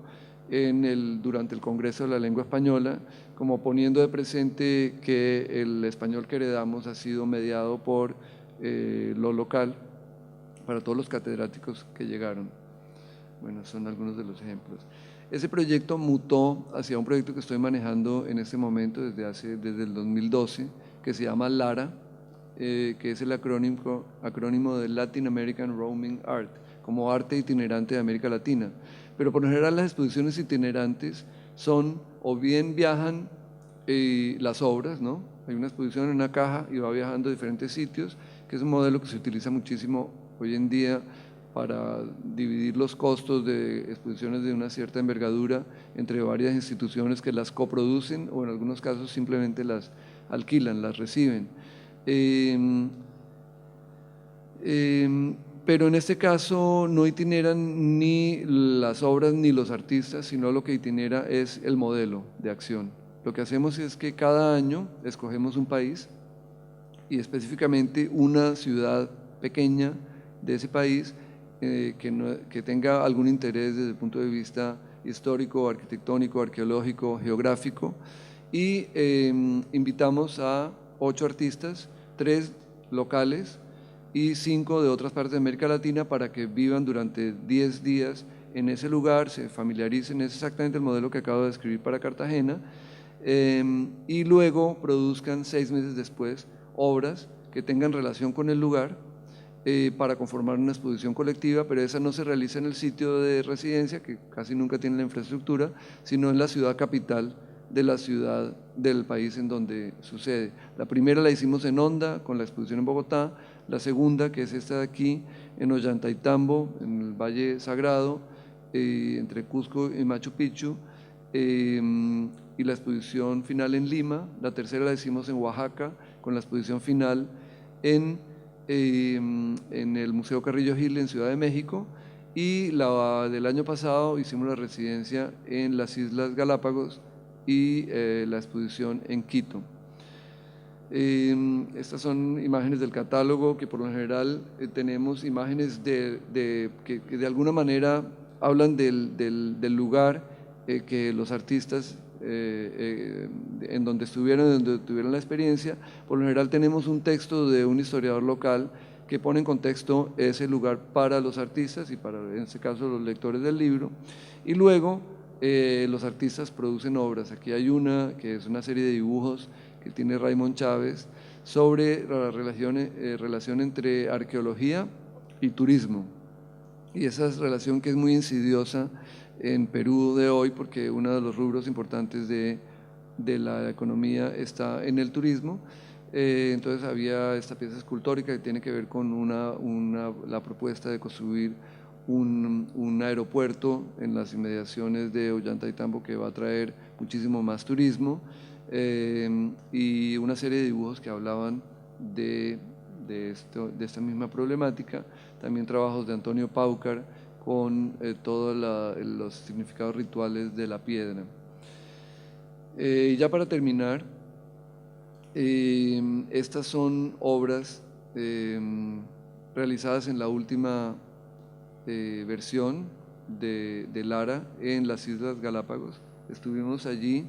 durante el Congreso de la Lengua Española, como poniendo de presente que el español que heredamos ha sido mediado por lo local para todos los catedráticos que llegaron. Bueno, son algunos de los ejemplos. Ese proyecto mutó hacia un proyecto que estoy manejando en este momento desde el 2012, que se llama LARA, que es el acrónimo de Latin American Roaming Art, como arte itinerante de América Latina. Pero por lo general las exposiciones itinerantes son, o bien viajan las obras, ¿no? Hay una exposición en una caja y va viajando a diferentes sitios, que es un modelo que se utiliza muchísimo hoy en día para dividir los costos de exposiciones de una cierta envergadura entre varias instituciones que las coproducen, o en algunos casos simplemente las alquilan, las reciben. Pero en este caso no itineran ni las obras ni los artistas, sino lo que itinera es el modelo de acción. Lo que hacemos es que cada año escogemos un país, y específicamente una ciudad pequeña de ese país que tenga algún interés desde el punto de vista histórico, arquitectónico, arqueológico, geográfico, y invitamos a 8 artistas, 3 locales y 5 de otras partes de América Latina, para que vivan durante 10 días en ese lugar, se familiaricen, es exactamente el modelo que acabo de describir para Cartagena, y luego produzcan 6 meses después obras que tengan relación con el lugar para conformar una exposición colectiva, pero esa no se realiza en el sitio de residencia, que casi nunca tiene la infraestructura, sino en la ciudad capital de la ciudad del país en donde sucede. La primera la hicimos en Honda, con la exposición en Bogotá, la segunda, que es esta de aquí, en Ollantaytambo, en el Valle Sagrado, entre Cusco y Machu Picchu, y la exposición final en Lima. La tercera la hicimos en Oaxaca, con la exposición final en el Museo Carrillo Gil en Ciudad de México, y la del año pasado hicimos la residencia en las Islas Galápagos y la exposición en Quito. Estas son imágenes del catálogo, que por lo general tenemos imágenes que de alguna manera hablan del lugar que los artistas en donde estuvieron, donde tuvieron la experiencia. Por lo general tenemos un texto de un historiador local que pone en contexto ese lugar para los artistas y para, en este caso, los lectores del libro, y luego los artistas producen obras. Aquí hay una que es una serie de dibujos que tiene Raymond Chávez sobre la relación entre arqueología y turismo, y esa relación que es muy insidiosa en Perú de hoy, porque uno de los rubros importantes de la economía está en el turismo. Entonces había esta pieza escultórica que tiene que ver con la propuesta de construir un aeropuerto en las inmediaciones de Ollantaytambo, que va a traer muchísimo más turismo, y una serie de dibujos que hablaban de esta misma problemática. También trabajos de Antonio Paucar con todos los significados rituales de la piedra. Ya para terminar, estas son obras realizadas en la última versión de Lara en las Islas Galápagos. Estuvimos allí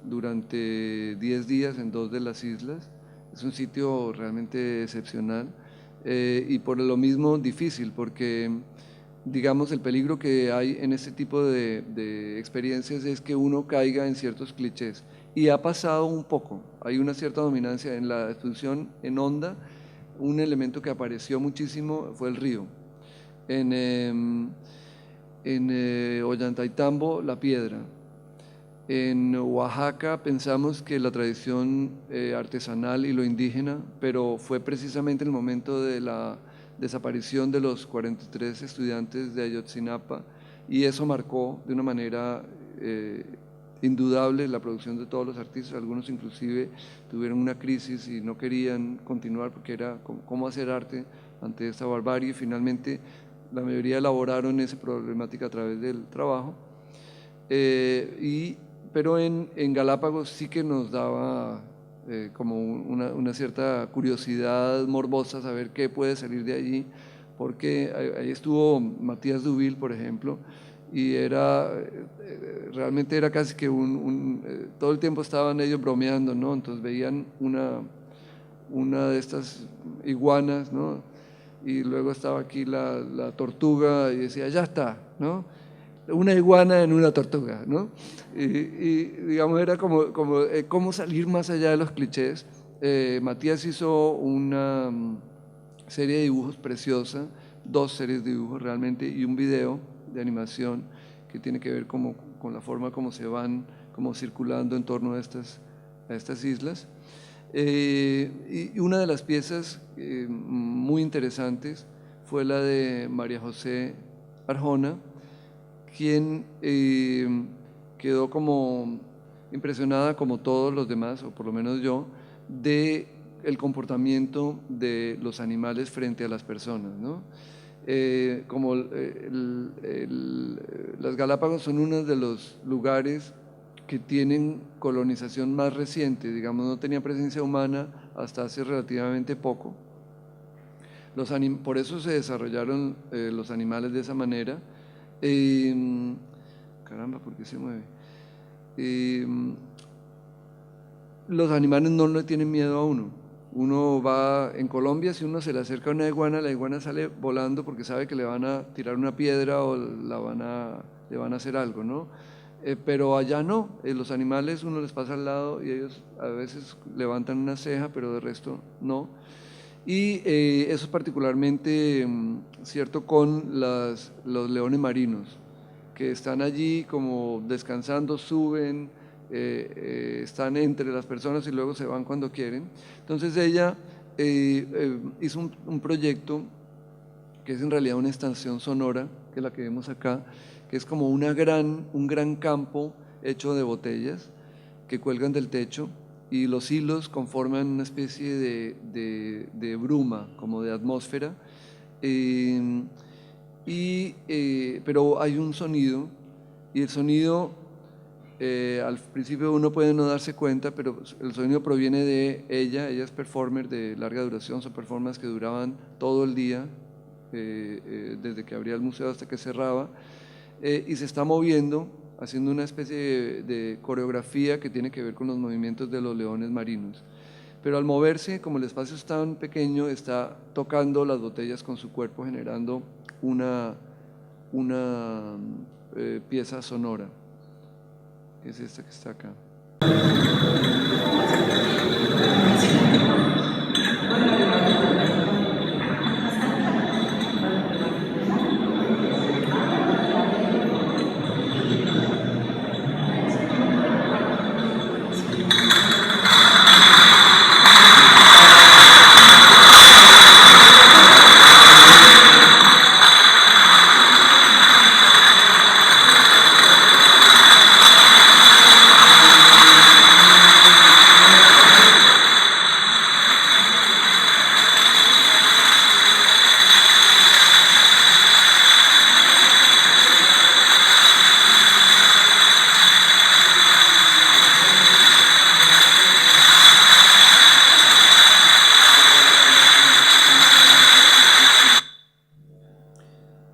durante 10 días en 2 de las islas. Es un sitio realmente excepcional, y por lo mismo difícil, porque digamos el peligro que hay en este tipo de experiencias es que uno caiga en ciertos clichés, y ha pasado un poco. Hay una cierta dominancia en la exposición en Honda. Un elemento que apareció muchísimo fue el río. En Ollantaytambo, la piedra. En Oaxaca pensamos que la tradición artesanal y lo indígena, pero fue precisamente en el momento de la desaparición de los 43 estudiantes de Ayotzinapa, y eso marcó de una manera indudable la producción de todos los artistas. Algunos inclusive tuvieron una crisis y no querían continuar porque era cómo hacer arte ante esta barbarie. Finalmente la mayoría elaboraron esa problemática a través del trabajo, pero en Galápagos sí que nos daba como una cierta curiosidad morbosa saber qué puede salir de allí, porque ahí estuvo Matías Dubil, por ejemplo, y realmente era casi que todo el tiempo estaban ellos bromeando, ¿no? Entonces veían una de estas iguanas, ¿no? Y luego estaba aquí la tortuga y decía, ya está, ¿no? Una iguana en una tortuga, ¿no? Y digamos, era cómo salir más allá de los clichés. Matías hizo una serie de dibujos preciosa, 2 series de dibujos realmente, y un video de animación que tiene que ver con la forma como se van circulando en torno a estas islas. Y una de las piezas muy interesantes fue la de María José Arjona, quien quedó como impresionada, como todos los demás, o por lo menos yo, de el comportamiento de los animales frente a las personas, ¿no? Las Galápagos son uno de los lugares que tienen colonización más reciente, digamos, no tenía presencia humana hasta hace relativamente poco. Por eso se desarrollaron los animales de esa manera. Caramba, ¿por qué se mueve? Los animales no le tienen miedo a uno. Uno va en Colombia, si uno se le acerca a una iguana, la iguana sale volando porque sabe que le van a tirar una piedra o le van a hacer algo, ¿no? Pero allá no, los animales uno les pasa al lado y ellos a veces levantan una ceja, pero de resto no. Y eso es particularmente cierto con los leones marinos, que están allí como descansando, suben, están entre las personas y luego se van cuando quieren. Entonces ella hizo un proyecto que es en realidad una estación sonora, que es la que vemos acá, que es como un gran campo hecho de botellas que cuelgan del techo y los hilos conforman una especie de bruma, como de atmósfera, pero hay un sonido y el sonido al principio uno puede no darse cuenta, pero el sonido proviene de ella es performer de larga duración, son performances que duraban todo el día, desde que abría el museo hasta que cerraba, y se está moviendo, haciendo una especie de coreografía que tiene que ver con los movimientos de los leones marinos. Pero al moverse, como el espacio es tan pequeño, está tocando las botellas con su cuerpo, generando una pieza sonora, que es esta que está acá.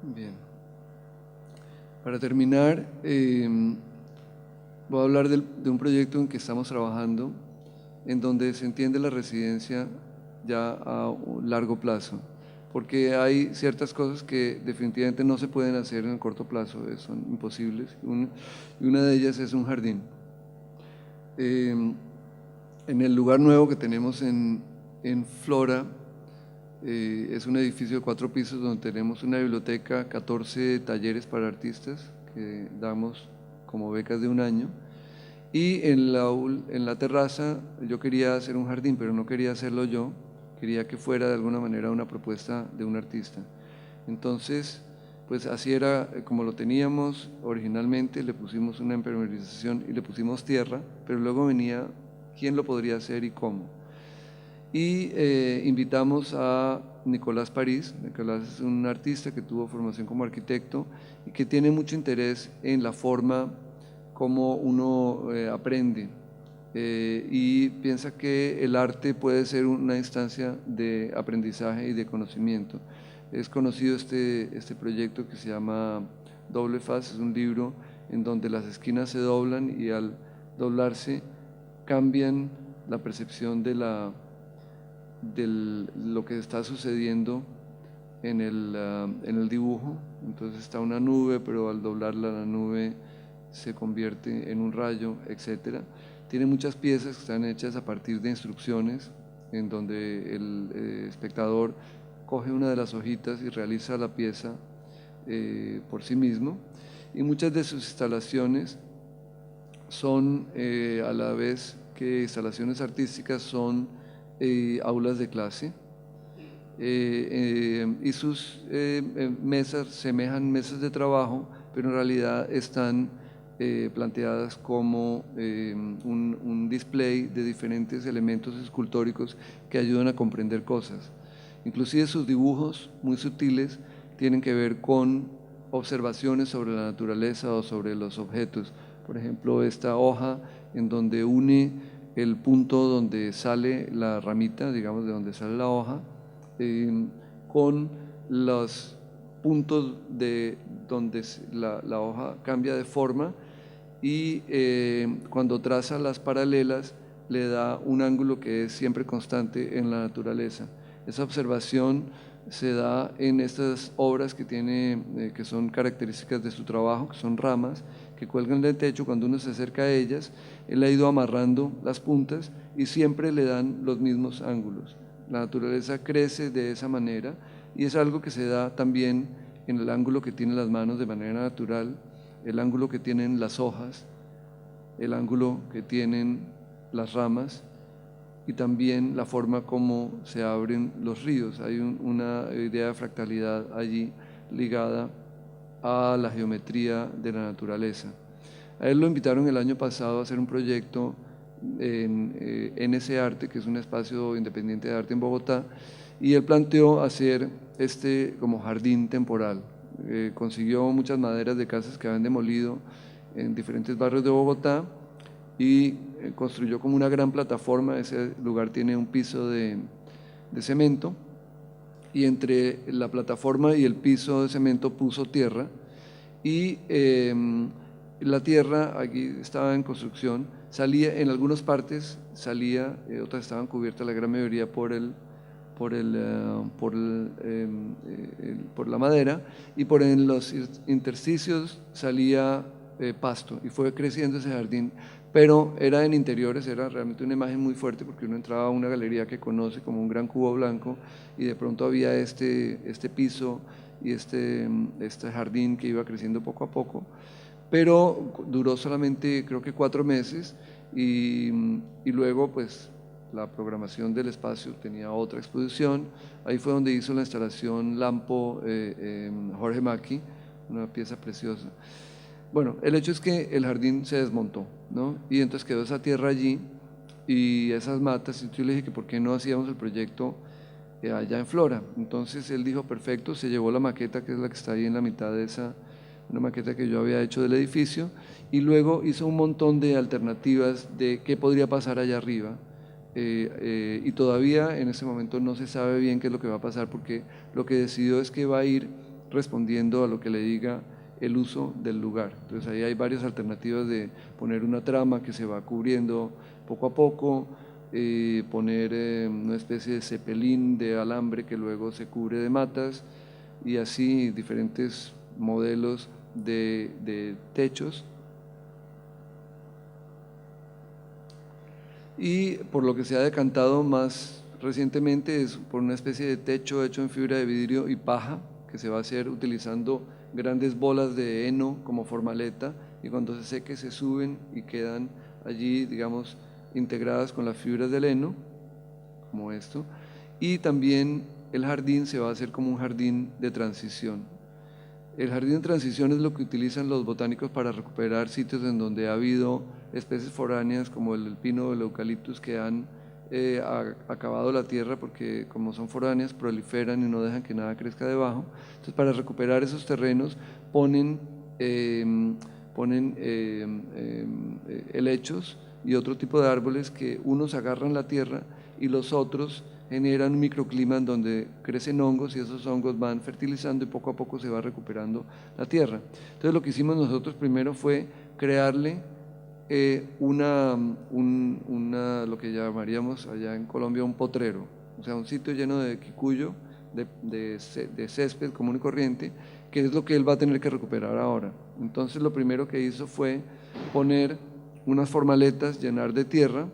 Bien. Para terminar, voy a hablar de un proyecto en que estamos trabajando, en donde se entiende la residencia ya a largo plazo, porque hay ciertas cosas que definitivamente no se pueden hacer en el corto plazo, son imposibles, y una de ellas es un jardín. En el lugar nuevo que tenemos en Flora, es un edificio de 4 pisos donde tenemos una biblioteca, 14 talleres para artistas que damos como becas de 1 año, y en la terraza yo quería hacer un jardín, pero no quería hacerlo yo, quería que fuera de alguna manera una propuesta de un artista. Entonces, pues así era como lo teníamos originalmente, le pusimos una impermeabilización y le pusimos tierra, pero luego venía quién lo podría hacer y cómo. Y invitamos a Nicolás París. Nicolás es un artista que tuvo formación como arquitecto y que tiene mucho interés en la forma como uno aprende, y piensa que el arte puede ser una instancia de aprendizaje y de conocimiento. Es conocido este proyecto que se llama Doble Faz, es un libro en donde las esquinas se doblan y al doblarse cambian la percepción de lo que está sucediendo en el dibujo. Entonces está una nube, pero al doblarla la nube se convierte en un rayo, etc. Tiene muchas piezas que están hechas a partir de instrucciones, en donde el espectador coge una de las hojitas y realiza la pieza por sí mismo. Y muchas de sus instalaciones son, a la vez que instalaciones artísticas, son aulas de clase, y sus mesas semejan mesas de trabajo, pero en realidad están planteadas como un display de diferentes elementos escultóricos que ayudan a comprender cosas. Inclusive sus dibujos muy sutiles tienen que ver con observaciones sobre la naturaleza o sobre los objetos. Por ejemplo, esta hoja en donde une el punto donde sale la ramita, digamos de donde sale la hoja, con los puntos de donde la hoja cambia de forma, y cuando traza las paralelas le da un ángulo que es siempre constante en la naturaleza. Esa observación se da en estas obras que son características de su trabajo, que son ramas que cuelgan del techo. Cuando uno se acerca a ellas, él ha ido amarrando las puntas y siempre le dan los mismos ángulos. La naturaleza crece de esa manera y es algo que se da también en el ángulo que tienen las manos de manera natural, el ángulo que tienen las hojas, el ángulo que tienen las ramas y también la forma como se abren los ríos. Hay una idea de fractalidad allí ligada a la geometría de la naturaleza. A él lo invitaron el año pasado a hacer un proyecto en NS Arte, que es un espacio independiente de arte en Bogotá, y él planteó hacer como jardín temporal. Consiguió muchas maderas de casas que habían demolido en diferentes barrios de Bogotá y construyó como una gran plataforma. Ese lugar tiene un piso de cemento y entre la plataforma y el piso de cemento puso tierra y la tierra aquí estaba en construcción, salía en algunas partes, otras estaban cubiertas la gran mayoría por la madera y por en los intersticios salía pasto y fue creciendo ese jardín, pero era en interiores, era realmente una imagen muy fuerte porque uno entraba a una galería que conoce como un gran cubo blanco y de pronto había este piso y este jardín que iba creciendo poco a poco, pero duró solamente creo que 4 meses y luego pues la programación del espacio tenía otra exposición. Ahí fue donde hizo la instalación Lampo Jorge Macchi, una pieza preciosa. Bueno, el hecho es que el jardín se desmontó, ¿no? Y entonces quedó esa tierra allí y esas matas, y yo le dije que por qué no hacíamos el proyecto allá en Flora. Entonces él dijo, perfecto, se llevó la maqueta, que es la que está ahí en la mitad de una maqueta que yo había hecho del edificio, y luego hizo un montón de alternativas de qué podría pasar allá arriba. Y todavía en ese momento no se sabe bien qué es lo que va a pasar, porque lo que decidió es que va a ir respondiendo a lo que le diga el uso del lugar. Entonces ahí hay varias alternativas de poner una trama que se va cubriendo poco a poco, poner una especie de cepelín de alambre que luego se cubre de matas y así diferentes modelos de techos. Y por lo que se ha decantado más recientemente es por una especie de techo hecho en fibra de vidrio y paja que se va a hacer utilizando grandes bolas de heno como formaleta y cuando se seque se suben y quedan allí, digamos, integradas con las fibras del heno, como esto. Y también el jardín se va a hacer como un jardín de transición. El jardín de transición es lo que utilizan los botánicos para recuperar sitios en donde ha habido especies foráneas como el pino o el eucaliptus que han acabado la tierra porque como son foráneas proliferan y no dejan que nada crezca debajo. Entonces para recuperar esos terrenos ponen helechos y otro tipo de árboles que unos agarran la tierra y los otros generan un microclima en donde crecen hongos y esos hongos van fertilizando y poco a poco se va recuperando la tierra. Entonces lo que hicimos nosotros primero fue crearle lo que llamaríamos allá en Colombia un potrero, o sea, un sitio lleno de quicuyo, de césped común y corriente, que es lo que él va a tener que recuperar ahora. Entonces lo primero que hizo fue poner unas formaletas, llenar de tierra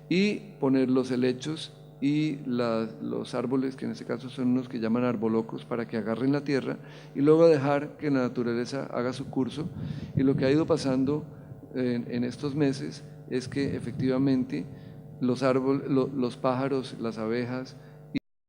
y poner los helechos y los árboles, que en este caso son unos que llaman arbolocos, para que agarren la tierra y luego dejar que la naturaleza haga su curso. Y lo que ha ido pasando en estos meses es que efectivamente los árboles, los pájaros, las abejas